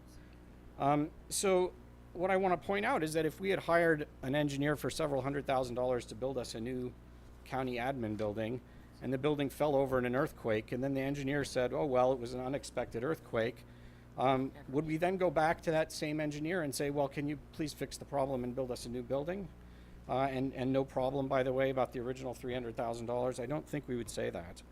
So what I want to point out is that if we had hired an engineer for several $100,000 to build us a new county admin building, and the building fell over in an earthquake, and then the engineer said, oh, well, it was an unexpected earthquake, would we then go back to that same engineer and say, well, can you please fix the problem and build us a new building? And no problem, by the way, about the original $300,000. I don't think we would say that.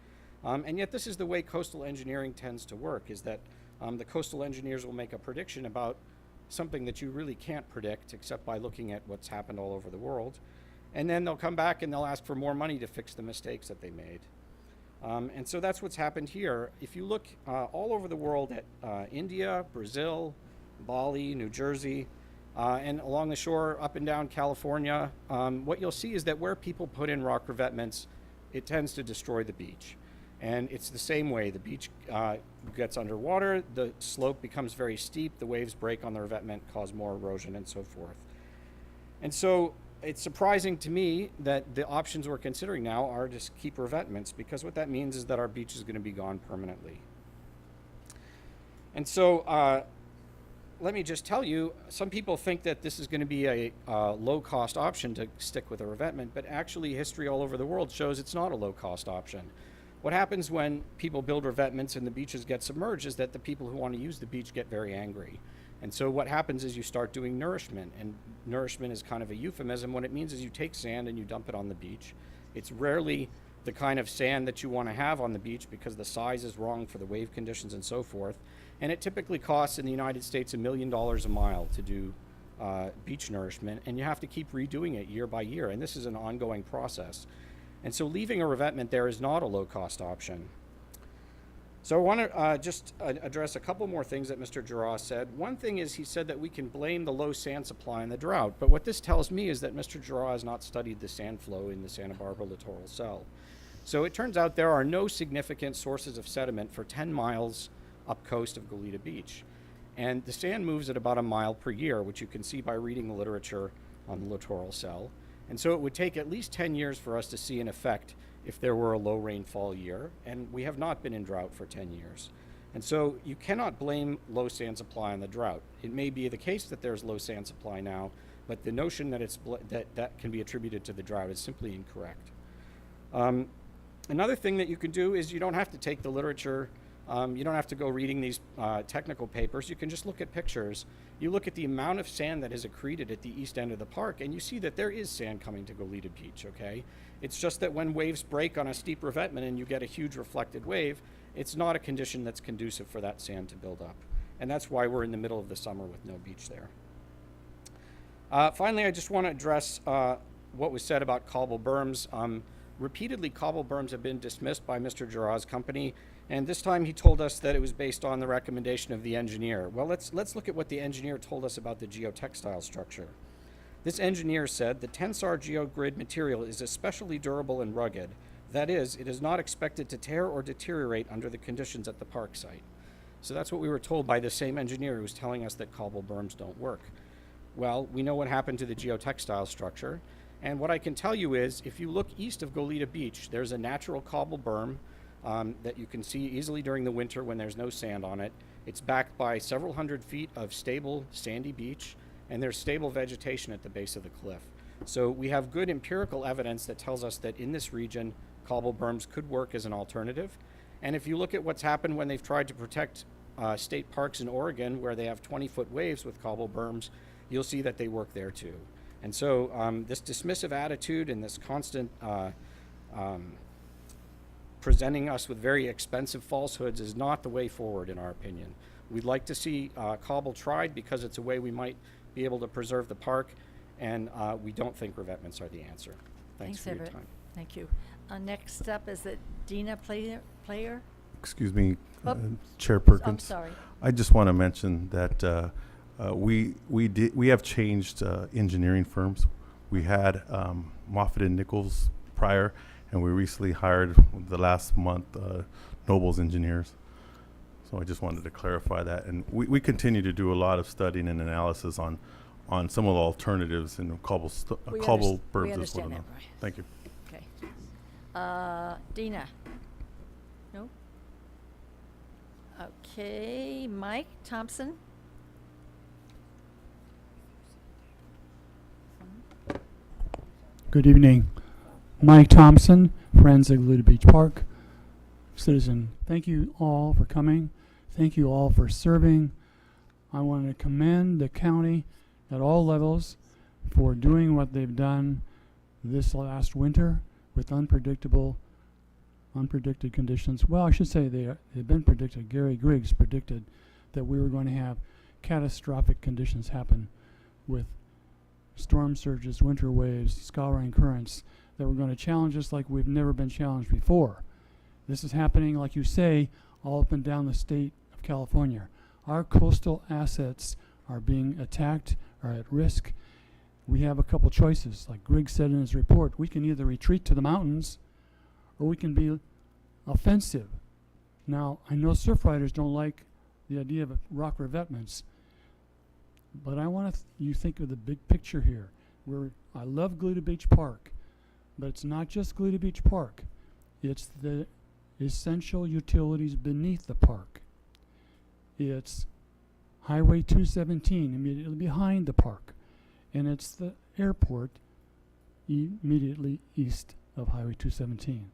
And yet this is the way coastal engineering tends to work, is that the coastal engineers will make a prediction about something that you really can't predict except by looking at what's happened all over the world. And then they'll come back and they'll ask for more money to fix the mistakes that they made. And so that's what's happened here. If you look all over the world at India, Brazil, Bali, New Jersey, and along the shore up and down California, what you'll see is that where people put in rock revetments, it tends to destroy the beach. And it's the same way. The beach gets underwater, the slope becomes very steep, the waves break on the revetment, cause more erosion and so forth. And so it's surprising to me that the options we're considering now are to keep revetments, because what that means is that our beach is going to be gone permanently. And so let me just tell you, some people think that this is going to be a low-cost option to stick with a revetment, but actually history all over the world shows it's not a low-cost option. What happens when people build revetments and the beaches get submerged is that the people who want to use the beach get very angry. And so what happens is you start doing nourishment, and nourishment is kind of a euphemism. What it means is you take sand and you dump it on the beach. It's rarely the kind of sand that you want to have on the beach because the size is wrong for the wave conditions and so forth. And it typically costs in the United States $1 million a mile to do beach nourishment, and you have to keep redoing it year by year, and this is an ongoing process. And so leaving a revetment there is not a low-cost option. So I want to just address a couple more things that Mr. Janos said. One thing is he said that we can blame the low sand supply on the drought, but what this tells me is that Mr. Janos has not studied the sand flow in the Santa Barbara littoral cell. So it turns out there are no significant sources of sediment for 10 miles up coast of Goleta Beach. And the sand moves at about a mile per year, which you can see by reading the literature on the littoral cell. And so it would take at least 10 years for us to see an effect if there were a low rainfall year, and we have not been in drought for 10 years. And so you cannot blame low sand supply on the drought. It may be the case that there's low sand supply now, but the notion that that can be attributed to the drought is simply incorrect. Another thing that you can do is you don't have to take the literature. You don't have to go reading these technical papers. You can just look at pictures. You look at the amount of sand that is accreted at the east end of the park, and you see that there is sand coming to Goleta Beach, okay? It's just that when waves break on a steep revetment and you get a huge reflected wave, it's not a condition that's conducive for that sand to build up. And that's why we're in the middle of the summer with no beach there. Finally, I just want to address what was said about cobble berms. Repeatedly, cobble berms have been dismissed by Mr. Janos's company, and this time he told us that it was based on the recommendation of the engineer. Well, let's look at what the engineer told us about the geotextile structure. This engineer said the tensar geogrid material is especially durable and rugged. That is, it is not expected to tear or deteriorate under the conditions at the park site. So that's what we were told by the same engineer who was telling us that cobble berms don't work. Well, we know what happened to the geotextile structure. And what I can tell you is, if you look east of Goleta Beach, there's a natural cobble berm that you can see easily during the winter when there's no sand on it. It's backed by several hundred feet of stable sandy beach, and there's stable vegetation at the base of the cliff. So we have good empirical evidence that tells us that in this region, cobble berms could work as an alternative. And if you look at what's happened when they've tried to protect state parks in Oregon, where they have 20-foot waves with cobble berms, you'll see that they work there too. And so this dismissive attitude and this constant presenting us with very expensive falsehoods is not the way forward, in our opinion. We'd like to see cobble tried because it's a way we might be able to preserve the park, and we don't think revetments are the answer. Thanks for your Everett. time. Thank you. Next up is it Dina Player? Excuse me, Oh, Chair Perkins. I'm sorry. I just want to mention that we have changed engineering firms. We had Moffitt and Nichols prior, and we recently hired the last month Noble's engineers. So I just wanted to clarify that, and we continue to do a lot of studying and analysis on some of the alternatives, and cobble We berms we is one understand of that, them. right. Thank you. Okay. Dina? No? Okay, Mike Thompson? Good evening. Mike Thompson, Friends of Goleta Beach Park. Citizen, thank you all for coming. Thank you all for serving. I want to commend the county at all levels for doing what they've done this last winter with unpredicted conditions. Well, I should say they've been predicted. Gary Griggs predicted that we were going to have catastrophic conditions happen with storm surges, winter waves, scouring currents that were going to challenge us like we've never been challenged before. This is happening, like you say, all up and down the state of California. Our coastal assets are being attacked, are at risk. We have a couple choices. Like Griggs said in his report, we can either retreat to the mountains or we can be offensive. Now, I know surf riders don't like the idea of rock revetments, but I want you think of the big picture here. I love Goleta Beach Park, but it's not just Goleta Beach Park. It's the essential utilities beneath the park. It's Highway 217 immediately behind the park, and it's the airport immediately east of Highway 217.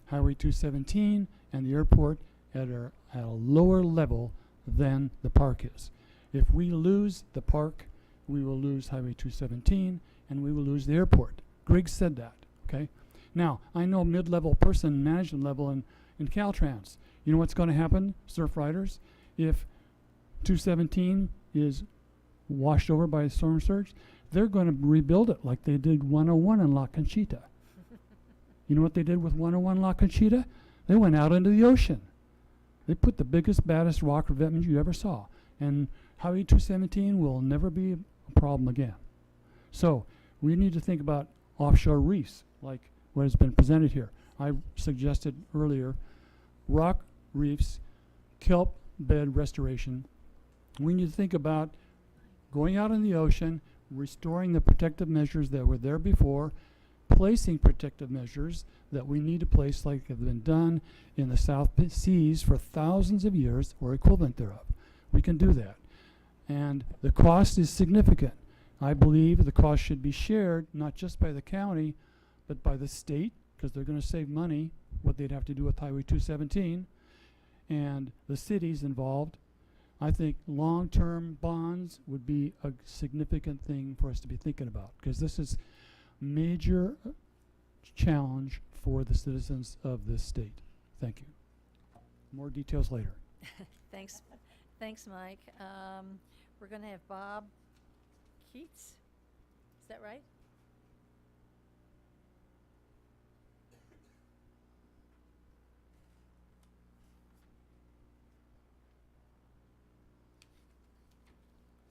Highway 217 and the airport at a lower level than the park is. If we lose the park, we will lose Highway 217 and we will lose the airport. Griggs said that, okay? Now, I know mid-level person, management level in Caltrans. You know what's going to happen, surf riders? If 217 is washed over by a storm surge, they're going to rebuild it like they did 101 in La Conchita. You know what they did with 101 La Conchita? They went out into the ocean. They put the biggest, baddest rock revetment you ever saw. And Highway 217 will never be a problem again. So we need to think about offshore reefs, like what has been presented here. I suggested earlier rock reefs, kelp bed restoration. We need to think about going out in the ocean, restoring the protective measures that were there before, placing protective measures that we need to place like have been done in the South Seas for thousands of years or equivalent thereof. We can do that. And the cost is significant. I believe the cost should be shared not just by the county, but by the state because they're going to save money, what they'd have to do with Highway 217, and the cities involved. I think long-term bonds would be a significant thing for us to be thinking about, because this is major challenge for the citizens of this state. Thank you. More details later. Thanks, Mike. We're going to have Bob Keats. Is that right?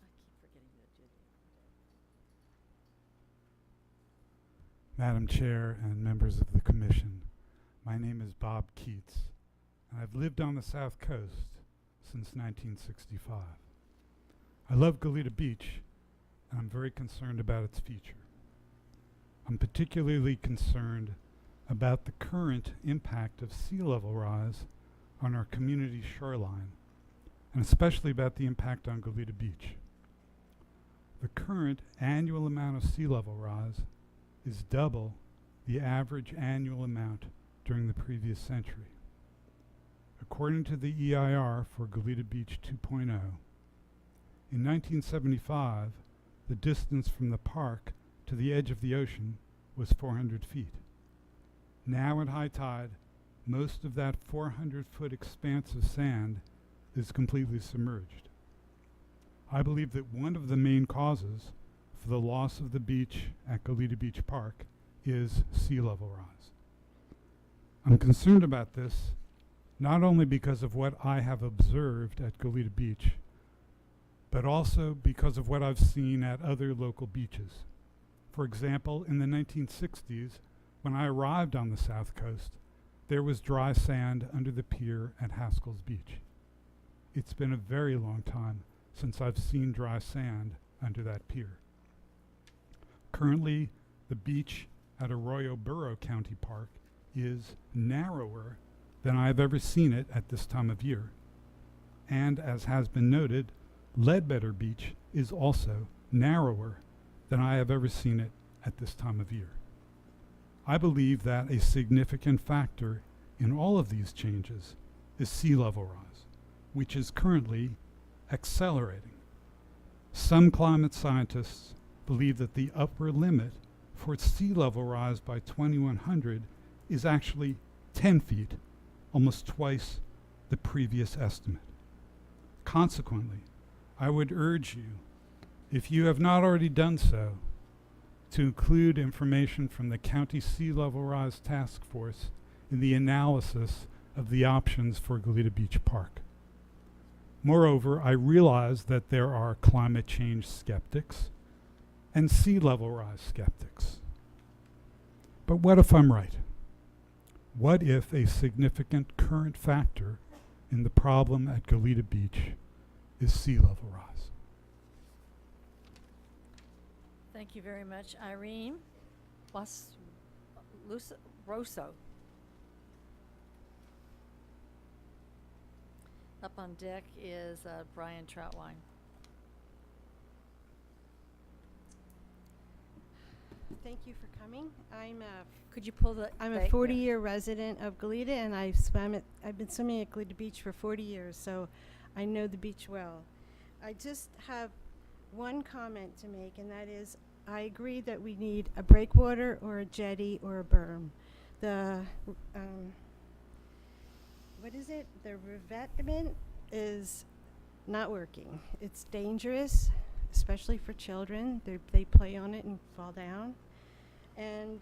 I keep forgetting to do that. Madam Chair and members of the Commission, my name is Bob Keats, and I've lived on the South Coast since 1965. I love Goleta Beach, and I'm very concerned about its future. I'm particularly concerned about the current impact of sea level rise on our community shoreline, and especially about the impact on Goleta Beach. The current annual amount of sea level rise is double the average annual amount during the previous century. According to the EIR for Goleta Beach 2.0, in 1975, the distance from the park to the edge of the ocean was 400 feet. Now at high tide, most of that 400-foot expanse of sand is completely submerged. I believe that one of the main causes for the loss of the beach at Goleta Beach Park is sea level rise. I'm concerned about this not only because of what I have observed at Goleta Beach, but also because of what I've seen at other local beaches. For example, in the 1960s, when I arrived on the South Coast, there was dry sand under the pier at Haskell's Beach. It's been a very long time since I've seen dry sand under that pier. Currently, the beach at Arroyo Burro County Park is narrower than I've ever seen it at this time of year. And as has been noted, Ledbetter Beach is also narrower than I have ever seen it at this time of year. I believe that a significant factor in all of these changes is sea level rise, which is currently accelerating. Some climate scientists believe that the upper limit for sea level rise by 2100 is actually 10 feet, almost twice the previous estimate. Consequently, I would urge you, if you have not already done so, to include information from the County Sea Level Rise Task Force in the analysis of the options for Goleta Beach Park. Moreover, I realize that there are climate change skeptics and sea level rise skeptics. But what if I'm right? What if a significant current factor in the problem at Goleta Beach is sea level rise? Thank you very much. Irene Rosso. Up on deck is Brian Troutwine. Thank you for coming. Could you pull the I'm a back 40-year resident of Goleta, and I've been swimming at Goleta Beach for 40 years, so I know the beach well. I just have one comment to make, and that is I agree that we need a breakwater or a jetty or a berm. The what is it? The revetment is not working. It's dangerous, especially for children. They play on it and fall down. And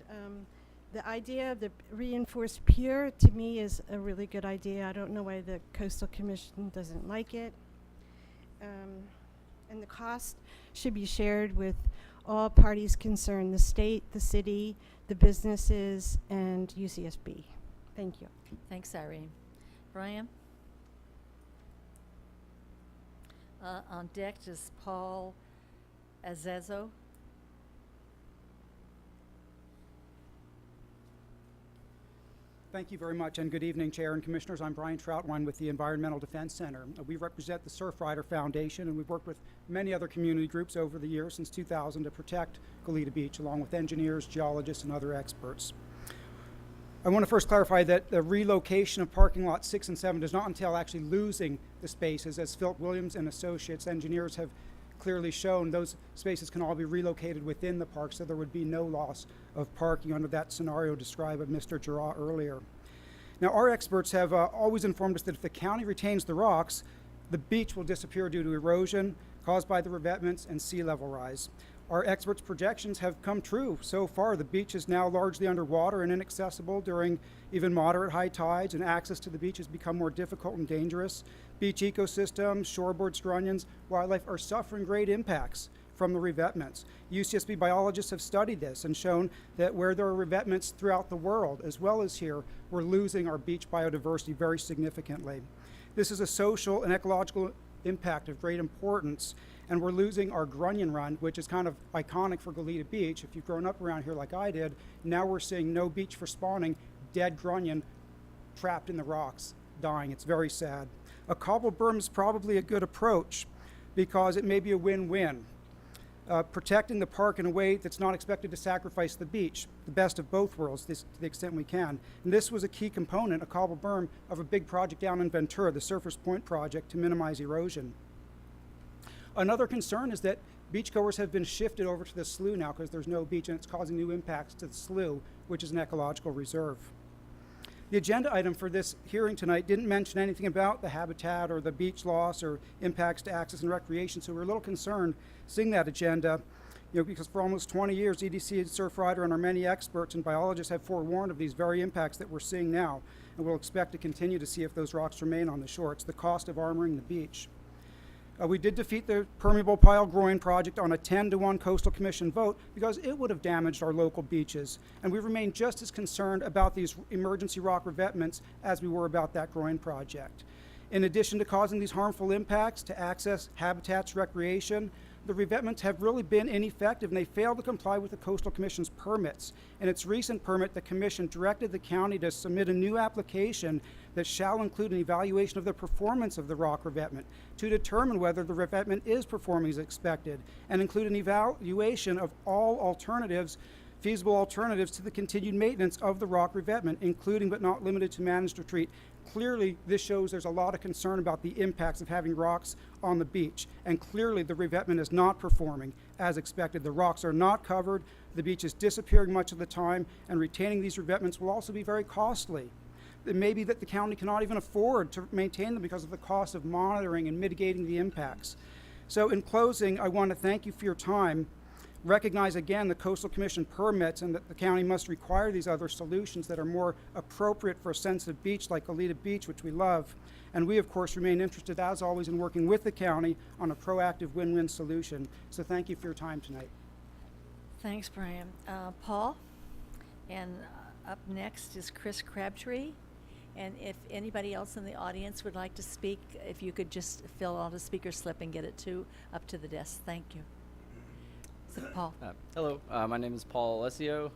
the idea of the reinforced pier, to me, is a really good idea. I don't know why the Coastal Commission doesn't like it. And the cost should be shared with all parties concerned, the state, the city, the businesses, and UCSB. Thank you. Thanks, Irene. Brian? On deck is Paul Azezo. Thank you very much, and good evening, Chair and Commissioners. I'm Brian Troutwine with the Environmental Defense Center. We represent the Surfrider Foundation, and we've worked with many other community groups over the years since 2000 to protect Goleta Beach, along with engineers, geologists, and other experts. I want to first clarify that the relocation of parking lots 6 and 7 does not entail actually losing the spaces. As Philip Williams and Associates engineers have clearly shown, those spaces can all be relocated within the park, so there would be no loss of parking under that scenario described by Mr. Giroux earlier. Now, our experts have always informed us that if the county retains the rocks, the beach will disappear due to erosion caused by the revetments and sea level rise. Our experts' projections have come true so far. The beach is now largely underwater and inaccessible during even moderate high tides, and access to the beach has become more difficult and dangerous. Beach ecosystems, shoreboard strunions, wildlife are suffering great impacts from the revetments. UCSB biologists have studied this and shown that where there are revetments throughout the world, as well as here, we're losing our beach biodiversity very significantly. This is a social and ecological impact of great importance, and we're losing our grunion run, which is kind of iconic for Goleta Beach. If you've grown up around here like I did, now we're seeing no beach for spawning, dead grunion trapped in the rocks, dying. It's very sad. A cobble berm is probably a good approach because it may be a win-win. Protecting the park in a way that's not expected to sacrifice the beach, the best of both worlds to the extent we can. And this was a key component, a cobble berm, of a big project down in Ventura, the Surfers Point project, to minimize erosion. Another concern is that beachgoers have been shifted over to the slough now because there's no beach, and it's causing new impacts to the slough, which is an ecological reserve. The agenda item for this hearing tonight didn't mention anything about the habitat or the beach loss or impacts to access and recreation, so we're a little concerned seeing that agenda, because for almost 20 years, EDC and Surfrider and our many experts and biologists have forewarned of these very impacts that we're seeing now, and we'll expect to continue to see if those rocks remain on the shore. It's the cost of armoring the beach. We did defeat the permeable pile groin project on a 10-to-1 Coastal Commission vote because it would have damaged our local beaches. And we remain just as concerned about these emergency rock revetments as we were about that groin project. In addition to causing these harmful impacts to access, habitats, recreation, the revetments have really been ineffective, and they failed to comply with the Coastal Commission's permits. In its recent permit, the Commission directed the county to submit a new application that shall include an evaluation of the performance of the rock revetment to determine whether the revetment is performing as expected, and include an evaluation of all alternatives, feasible alternatives to the continued maintenance of the rock revetment, including but not limited to managed retreat. Clearly, this shows there's a lot of concern about the impacts of having rocks on the beach, and clearly the revetment is not performing as expected. The rocks are not covered, the beach is disappearing much of the time, and retaining these revetments will also be very costly. It may be that the county cannot even afford to maintain them because of the cost of monitoring and mitigating the impacts. So in closing, I want to thank you for your time. Recognize again the Coastal Commission permits, and that the county must require these other solutions that are more appropriate for a sensitive beach like Goleta Beach, which we love. And we, of course, remain interested, as always, in working with the county on a proactive win-win solution. So thank you for your time tonight. Thanks, Brian. Paul? And up next is Chris Crabtree. And if anybody else in the audience would like to speak, if you could just fill out a speaker slip and get it up to the desk. Thank you. So, Paul. Hello, my name is Paul Alessio.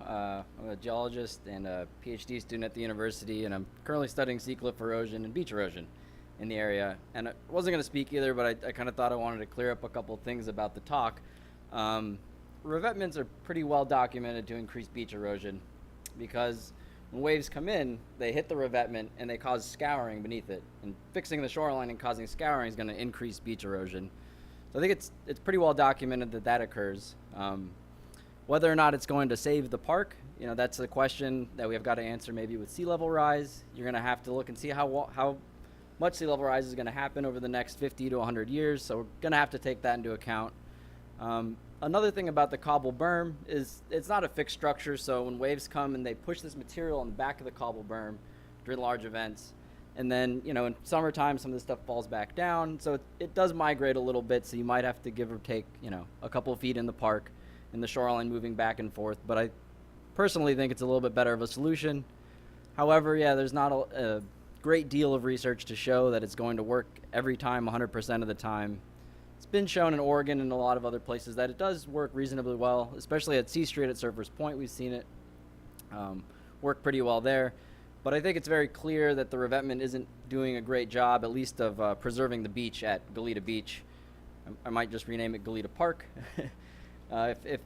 I'm a geologist and a PhD student at the university, and I'm currently studying sea cliff erosion and beach erosion in the area. And I wasn't going to speak either, but I kind of thought I wanted to clear up a couple things about the talk. Revetments are pretty well documented to increase beach erosion because when waves come in, they hit the revetment and they cause scouring beneath it. And fixing the shoreline and causing scouring is going to increase beach erosion. So I think it's pretty well documented that that occurs. Whether or not it's going to save the park, that's a question that we have got to answer maybe with sea level rise. You're going to have to look and see how much sea level rise is going to happen over the next 50 to 100 years. So we're going to have to take that into account. Another thing about the cobble berm is it's not a fixed structure. So when waves come and they push this material on the back of the cobble berm during large events, and then, in summertime, some of this stuff falls back down. So it does migrate a little bit. So you might have to give or take, a couple of feet in the park and the shoreline moving back and forth. But I personally think it's a little bit better of a solution. However, there's not a great deal of research to show that it's going to work every time, 100% of the time. It's been shown in Oregon and a lot of other places that it does work reasonably well, especially at C Street at Surfers Point. We've seen it work pretty well there. But I think it's very clear that the revetment isn't doing a great job, at least of preserving the beach at Goleta Beach. I might just rename it Goleta Park, if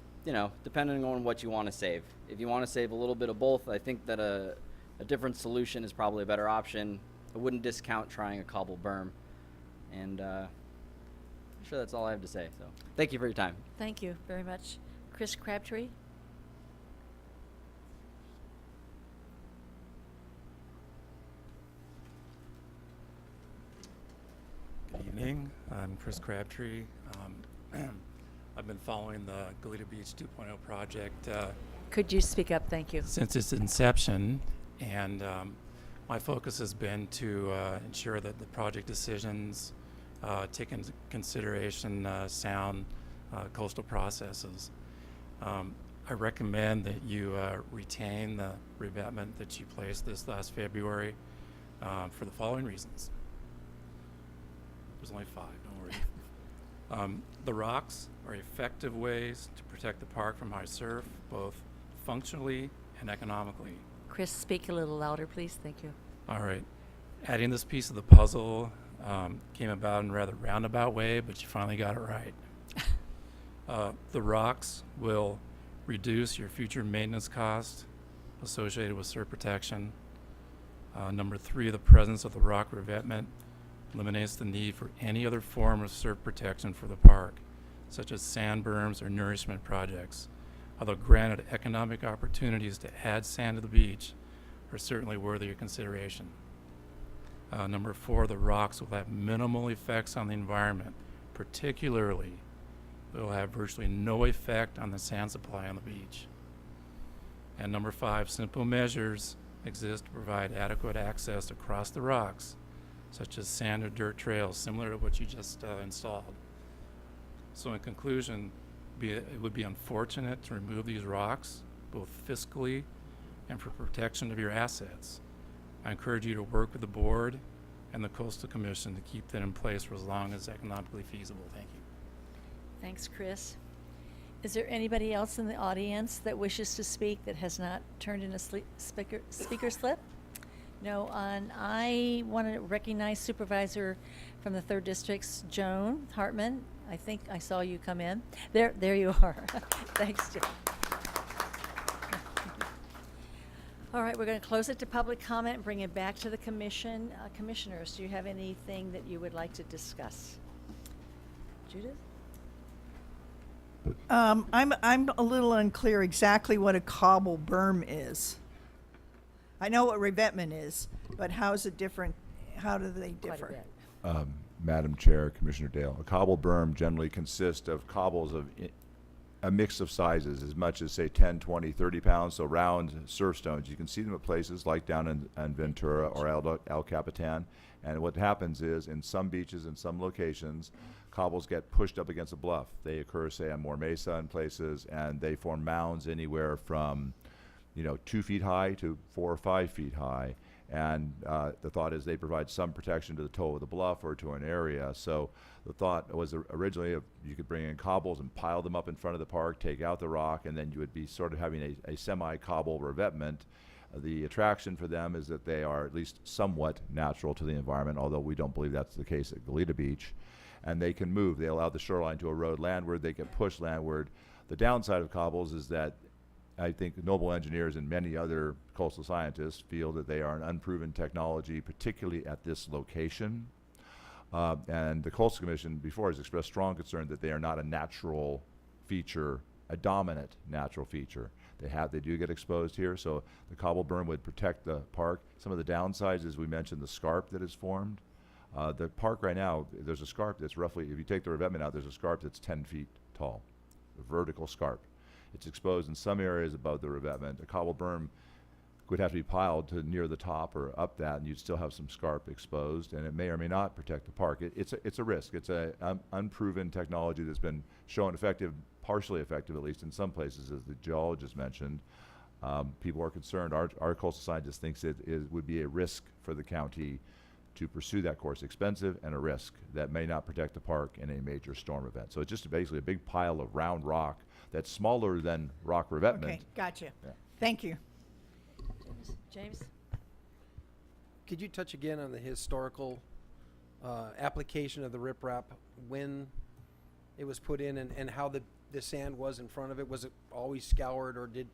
depending on what you want to save. If you want to save a little bit of both, I think that a different solution is probably a better option. I wouldn't discount trying a cobble berm. And I'm sure that's all I have to say. So thank you for your time. Thank you very much. Chris Crabtree? Good evening. I'm Chris Crabtree. I've been following the Goleta Beach 2.0 project Could you speak up? Thank you. since its inception, and my focus has been to ensure that the project decisions take into consideration sound coastal processes. I recommend that you retain the revetment that you placed this last February for the following reasons. There's only 5, don't worry. The rocks are effective ways to protect the park from high surf, both functionally and economically. Chris, speak a little louder, please. Thank you. All right. Adding this piece of the puzzle came about in a rather roundabout way, but you finally got it right. The rocks will reduce your future maintenance cost associated with surf protection. Number 3, the presence of the rock revetment eliminates the need for any other form of surf protection for the park, such as sand berms or nourishment projects. Although granted, economic opportunities to add sand to the beach are certainly worthy of consideration. Number 4, the rocks will have minimal effects on the environment, particularly they will have virtually no effect on the sand supply on the beach. And number 5, simple measures exist to provide adequate access across the rocks, such as sand or dirt trails, similar to what you just installed. So in conclusion, it would be unfortunate to remove these rocks, both fiscally and for protection of your assets. I encourage you to work with the board and the Coastal Commission to keep that in place for as long as economically feasible. Thank you. Thanks, Chris. Is there anybody else in the audience that wishes to speak that has not turned in a speaker slip? No, and I want to recognize Supervisor from the 3rd District's Joan Hartman. I think I saw you come in. There you are. Thanks, Joan. All right, we're going to close it to public comment and bring it back to the commission. Commissioners, do you have anything that you would like to discuss? Judith? I'm a little unclear exactly what a cobble berm is. I know what revetment is, but how is it different? How do they Quite a differ? bit. Madam Chair, Commissioner Dale, a cobble berm generally consists of cobbles of a mix of sizes, as much as say 10, 20, 30 pounds, so round surf stones. You can see them at places like down in Ventura or El Capitan. And what happens is, in some beaches and some locations, cobbles get pushed up against a bluff. They occur, say, on More Mesa in places, and they form mounds anywhere from 2 feet high to 4 or 5 feet high. And the thought is they provide some protection to the toe of the bluff or to an area. So the thought was originally you could bring in cobbles and pile them up in front of the park, take out the rock, and then you would be sort of having a semi-cobble revetment. The attraction for them is that they are at least somewhat natural to the environment, although we don't believe that's the case at Goleta Beach. And they can move. They allow the shoreline to erode landward. They get pushed landward. The downside of cobbles is that I think noble engineers and many other coastal scientists feel that they are an unproven technology, particularly at this location. And the Coastal Commission before has expressed strong concern that they are not a natural feature, a dominant natural feature. They do get exposed here, so the cobble berm would protect the park. Some of the downsides, as we mentioned, the scarp that is formed. The park right now, there's a scarp that's roughly, if you take the revetment out, there's a scarp that's 10 feet tall, a vertical scarp. It's exposed in some areas above the revetment. A cobble berm would have to be piled to near the top or up that, and you'd still have some scarp exposed, and it may or may not protect the park. It's a risk. It's a unproven technology that's been shown effective, partially effective at least in some places, as the geologist mentioned. People are concerned. Our coastal scientist thinks it would be a risk for the county to pursue that course. Expensive and a risk that may not protect the park in a major storm event. So it's just basically a big pile of round rock that's smaller than rock revetment. Okay, gotcha. Yeah. Thank you. James? Could you touch again on the historical application of the riprap, when it was put in, and how the sand was in front of it? Was it always scoured, or did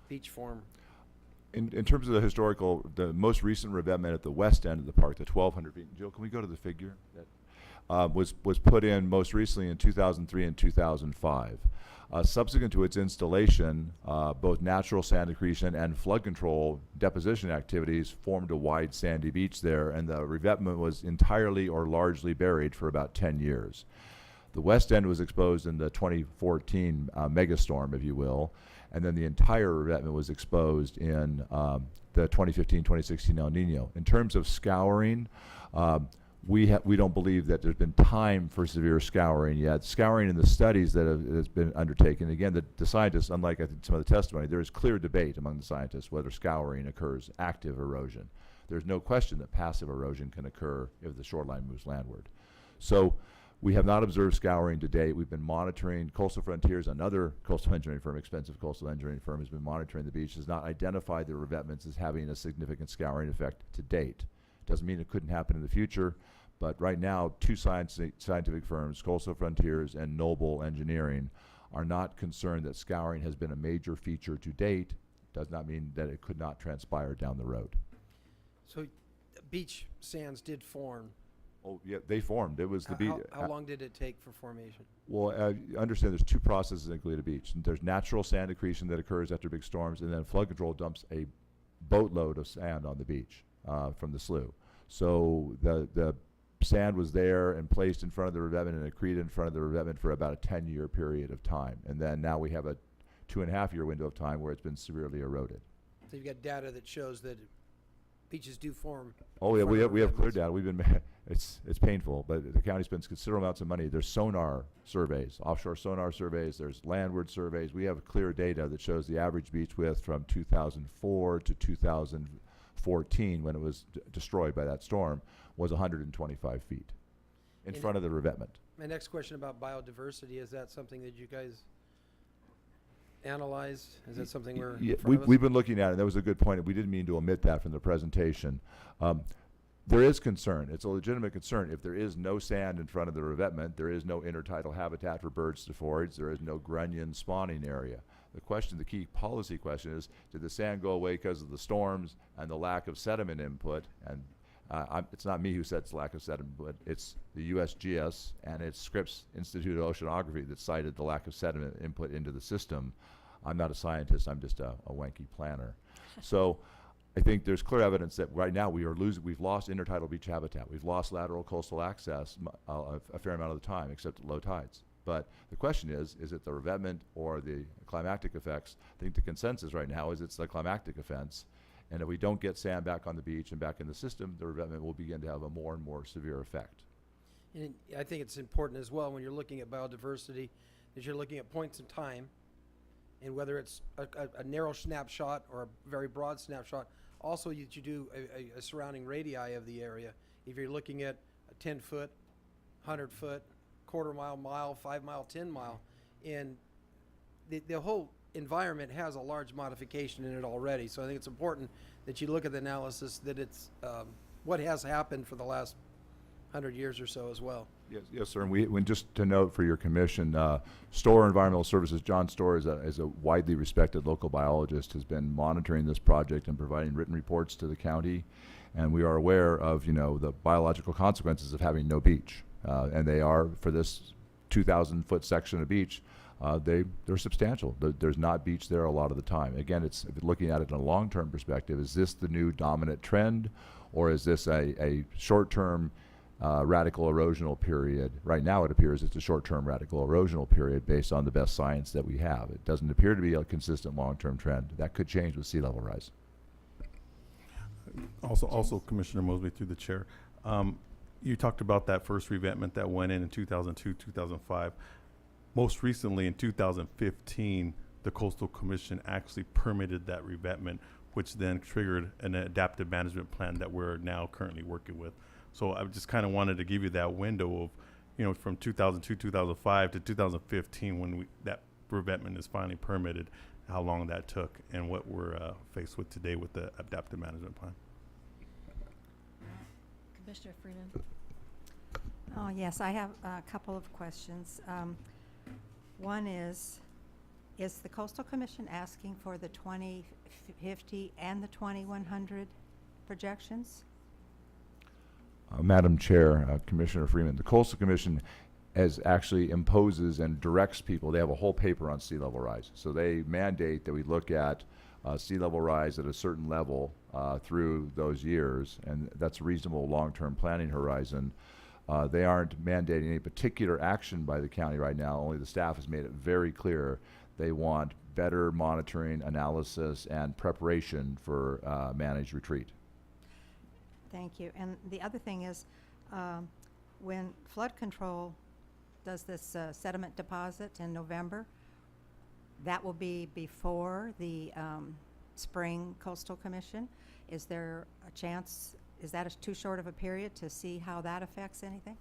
beach form? In terms of the historical, the most recent revetment at the west end of the park, the 1,200 feet. Jill, can we go to the figure? That was put in most recently in 2003 and 2005. Subsequent to its installation, both natural sand accretion and flood control deposition activities formed a wide sandy beach there, and the revetment was entirely or largely buried for about 10 years. The west end was exposed in the 2014 megastorm, if you will, and then the entire revetment was exposed in the 2015-2016 El Nino. In terms of scouring, we don't believe that there's been time for severe scouring yet. Scouring in the studies that has been undertaken, again, the scientists, unlike I think some of the testimony, there is clear debate among the scientists whether scouring occurs active erosion. There's no question that passive erosion can occur if the shoreline moves landward. So we have not observed scouring to date. We've been monitoring Coastal Frontiers, another coastal engineering firm, expensive coastal engineering firm, has been monitoring the beach, has not identified the revetments as having a significant scouring effect to date. Doesn't mean it couldn't happen in the future, but right now, two scientific firms, Coastal Frontiers and Noble Engineering, are not concerned that scouring has been a major feature to date. Does not mean that it could not transpire down the road. So beach sands did form. Oh, yeah, they formed. It was the beach. How long did it take for formation? Well, you understand there's two processes in Goleta Beach. There's natural sand accretion that occurs after big storms, and then flood control dumps a boatload of sand on the beach from the slough. So the sand was there and placed in front of the revetment and accreted in front of the revetment for about a 10-year period of time. And then now we have a 2.5-year window of time where it's been severely eroded. So you've got data that shows that beaches do form. Oh yeah, we have clear data. We've been it's painful, but the county spends considerable amounts of money. There's sonar surveys, offshore sonar surveys. There's landward surveys. We have clear data that shows the average beach width from 2004 to 2014, when it was destroyed by that storm, was 125 feet in front of the revetment. My next question about biodiversity, is that something that you guys analyzed? Is that something we're in front of us? We've been looking at it. That was a good point. We didn't mean to omit that from the presentation. There is concern. It's a legitimate concern. If there is no sand in front of the revetment, there is no intertidal habitat for birds to forage. There is no grunion spawning area. The key policy question is, did the sand go away because of the storms and the lack of sediment input? And it's not me who said it's lack of sediment, but it's the USGS and its Scripps Institute of Oceanography that cited the lack of sediment input into the system. I'm not a scientist. I'm just a wanky planner. So I think there's clear evidence that right now we've lost intertidal beach habitat. We've lost lateral coastal access a fair amount of the time, except at low tides. But the question is it the revetment or the climactic effects? I think the consensus right now is it's the climactic effects. And if we don't get sand back on the beach and back in the system, the revetment will begin to have a more and more severe effect. And I think it's important as well when you're looking at biodiversity that you're looking at points in time, and whether it's a narrow snapshot or a very broad snapshot. Also, you do a surrounding radii of the area. If you're looking at a 10-foot, 100-foot, quarter-mile, 5-mile, 10-mile, and the whole environment has a large modification in it already. So I think it's important that you look at the analysis that it's what has happened for the last 100 years or so as well. Yes, sir. And just to note for your commission, Storer Environmental Services, John Storer is a widely respected local biologist, has been monitoring this project and providing written reports to the county. And we are aware of, the biological consequences of having no beach. And they are, for this 2,000-foot section of beach, they're substantial. There's not beach there a lot of the time. Again, it's looking at it in a long-term perspective. Is this the new dominant trend, or is this a short-term radical erosional period? Right now it appears it's a short-term radical erosional period based on the best science that we have. It doesn't appear to be a consistent long-term trend. That could change with sea level rise. Also, Commissioner Mosby, through the chair, you talked about that first revetment that went in 2002, 2005. Most recently, in 2015, the Coastal Commission actually permitted that revetment, which then triggered an adaptive management plan that we're now currently working with. So I just kind of wanted to give you that window of, from 2002, 2005 to 2015, when that revetment is finally permitted, how long that took, and what we're faced with today with the adaptive management plan. Commissioner Freeman. Oh, yes, I have a couple of questions. One is, Is the Coastal Commission asking for the 2050 and the 2100 projections? Madam Chair, Commissioner Freeman, the Coastal Commission actually imposes and directs people. They have a whole paper on sea level rise. So they mandate that we look at sea level rise at a certain level through those years, and that's a reasonable long-term planning horizon. They aren't mandating any particular action by the county right now, only the staff has made it very clear they want better monitoring, analysis, and preparation for managed retreat. Thank you. And the other thing is, when flood control does this sediment deposit in November, that will be before the spring Coastal Commission. Is there a chance, is that too short of a period to see how that affects anything?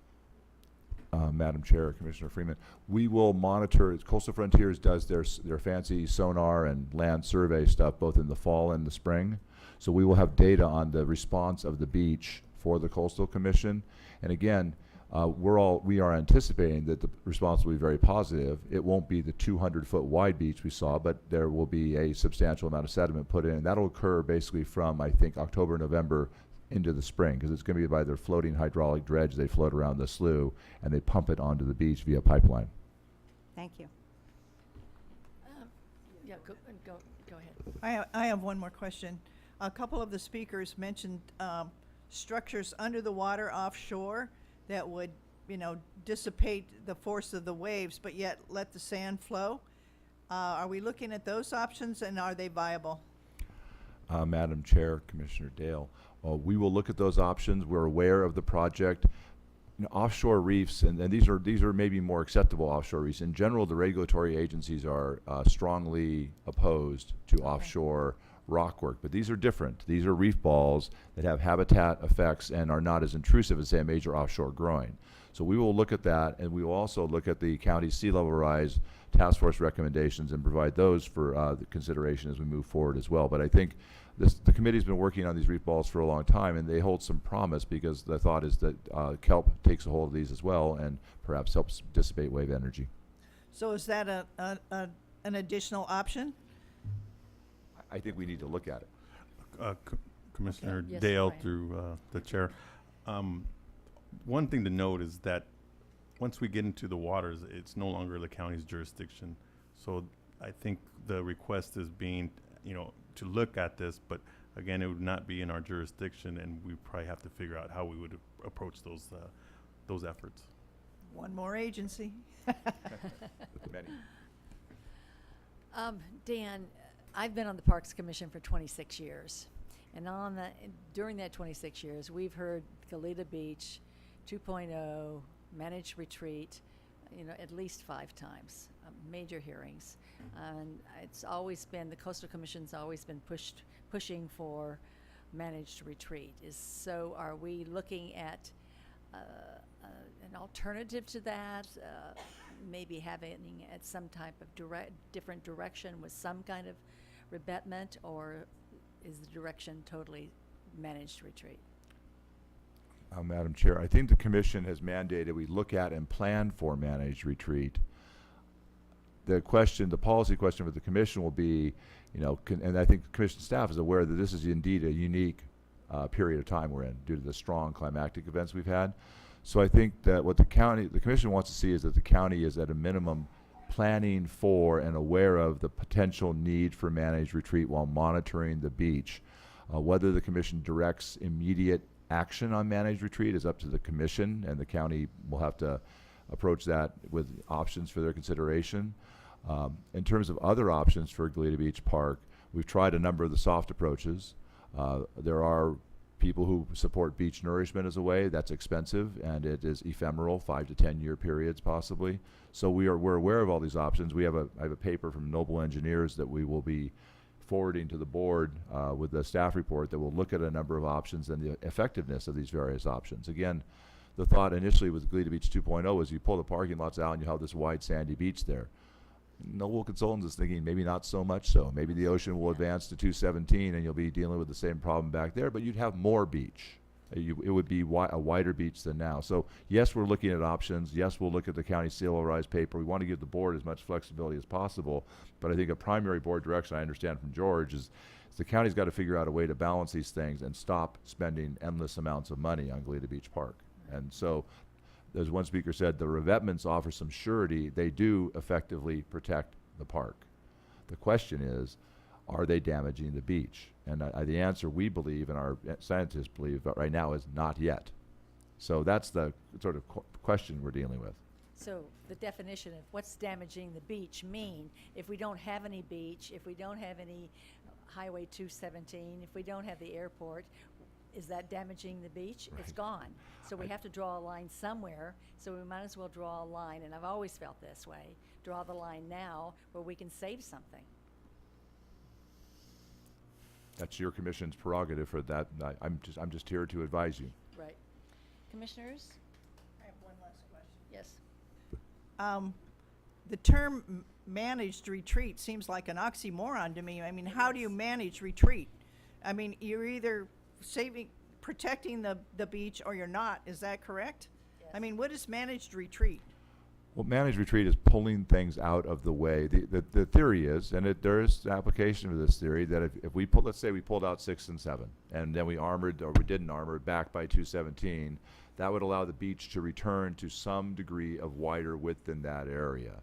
Madam Chair, Commissioner Freeman, we will monitor. Coastal Frontiers does their fancy sonar and land survey stuff both in the fall and the spring. So we will have data on the response of the beach for the Coastal Commission. And again, we are anticipating that the response will be very positive. It won't be the 200-foot wide beach we saw, but there will be a substantial amount of sediment put in. And that'll occur basically from, I think, October, November into the spring, because it's going to be by their floating hydraulic dredge. They float around the slough and they pump it onto the beach via pipeline. Thank you. Yeah, go ahead. I have one more question. A couple of the speakers mentioned structures under the water offshore that would, dissipate the force of the waves, but yet let the sand flow. Are we looking at those options, and are they viable? Madam Chair, Commissioner Dale, we will look at those options. We're aware of the project. Offshore reefs, and these are maybe more acceptable offshore reefs. In general, the regulatory agencies are strongly opposed to offshore rock work, but these are different. These are reef balls that have habitat effects and are not as intrusive as, say, a major offshore groin. So we will look at that, and we will also look at the county sea level rise task force recommendations and provide those for the consideration as we move forward as well. But I think the committee's been working on these reef balls for a long time, and they hold some promise, because the thought is that kelp takes a hold of these as well and perhaps helps dissipate wave energy. So is that an additional option? I think we need to look at it. Commissioner Okay. Yes, Dale, Brian. through the chair. One thing to note is that once we get into the waters, it's no longer the county's jurisdiction. So I think the request is being, to look at this, but again, it would not be in our jurisdiction, and we probably have to figure out how we would approach those efforts. One more agency. Many. Dan, I've been on the Parks Commission for 26 years, and during that 26 years, we've heard Goleta Beach 2.0 managed retreat, at least 5 times, major hearings, and it's always been, the Coastal Commission's always been pushing for managed retreat. So are we looking at an alternative to that? Maybe having at some type of different direction with some kind of revetment, or is the direction totally managed retreat? Madam Chair, I think the Commission has mandated we look at and plan for managed retreat. The policy question for the Commission will be, and I think the Commission staff is aware that this is indeed a unique period of time we're in due to the strong climactic events we've had. So I think that what the Commission wants to see is that the county is at a minimum planning for and aware of the potential need for managed retreat while monitoring the beach. Whether the Commission directs immediate action on managed retreat is up to the Commission, and the county will have to approach that with options for their consideration. In terms of other options for Goleta Beach Park, we've tried a number of the soft approaches. There are people who support beach nourishment as a way. That's expensive, and it is ephemeral, 5 to 10 year periods possibly. So we're aware of all these options. I have a paper from Noble Engineers that we will be forwarding to the board with the staff report that will look at a number of options and the effectiveness of these various options. Again, the thought initially with Goleta Beach 2.0 was you pull the parking lots out and you have this wide sandy beach there. Noble Consultants is thinking maybe not so much so. Maybe the ocean will advance to 217 and you'll be dealing with the same problem back there, but you'd have more beach. It would be a wider beach than now. So yes, we're looking at options. Yes, we'll look at the county CLRI's paper. We want to give the board as much flexibility as possible. But I think a primary board direction, I understand from George, is the county's got to figure out a way to balance these things and stop spending endless amounts of money on Goleta Beach Park. And so, as one speaker said, the revetments offer some surety. They do effectively protect the park. The question is, are they damaging the beach? And the answer we believe, and our scientists believe right now, is not yet. So that's the sort of question we're dealing with. So the definition of what's damaging the beach mean, if we don't have any beach, if we don't have any Highway 217, if we don't have the airport, is that damaging the beach? Right. It's gone. So we have to draw a line somewhere, so we might as well draw a line, and I've always felt this way, draw the line now where we can save something. That's your commission's prerogative for that. I'm just here to advise you. Right. Commissioners? I have one last question. Yes. The term managed retreat seems like an oxymoron to me. I mean, how do you manage retreat? I mean, you're either protecting the beach or you're not. Is that correct? Yes. I mean, what is managed retreat? Well, managed retreat is pulling things out of the way. The theory is, and there is application of this theory, that if we let's say we pulled out 6 and 7, and then we armored, or we didn't armor, back by 217, that would allow the beach to return to some degree of wider width in that area.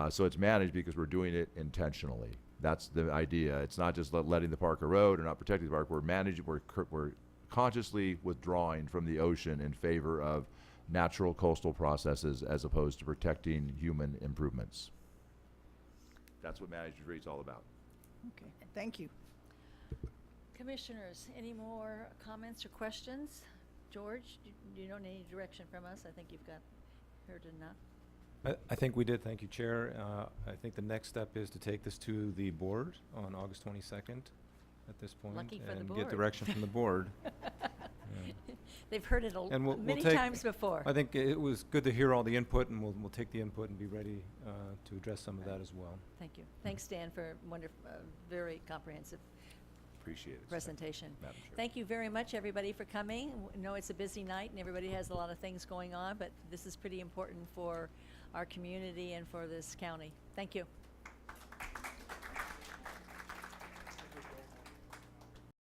So it's managed because we're doing it intentionally. That's the idea. It's not just letting the park erode or not protecting the park. We're consciously withdrawing from the ocean in favor of natural coastal processes as opposed to protecting human improvements. That's what managed retreat is all about. Okay, thank you. Commissioners, any more comments or questions? George, you don't need any direction from us. I think you've heard enough. I think we did. Thank you, Chair. I think the next step is to take this to the board on August 22nd at this point. Lucky for the and board. get direction from the board. They've heard it And we'll many take- times before. I think it was good to hear all the input, and we'll take the input and be ready to address some of that as well. Thank you. Thanks, Dan, for wonderful, very comprehensive Appreciate it. presentation. Madam Chair. Thank you very much, everybody, for coming. I know it's a busy night and everybody has a lot of things going on, but this is pretty important for our community and for this county. Thank you.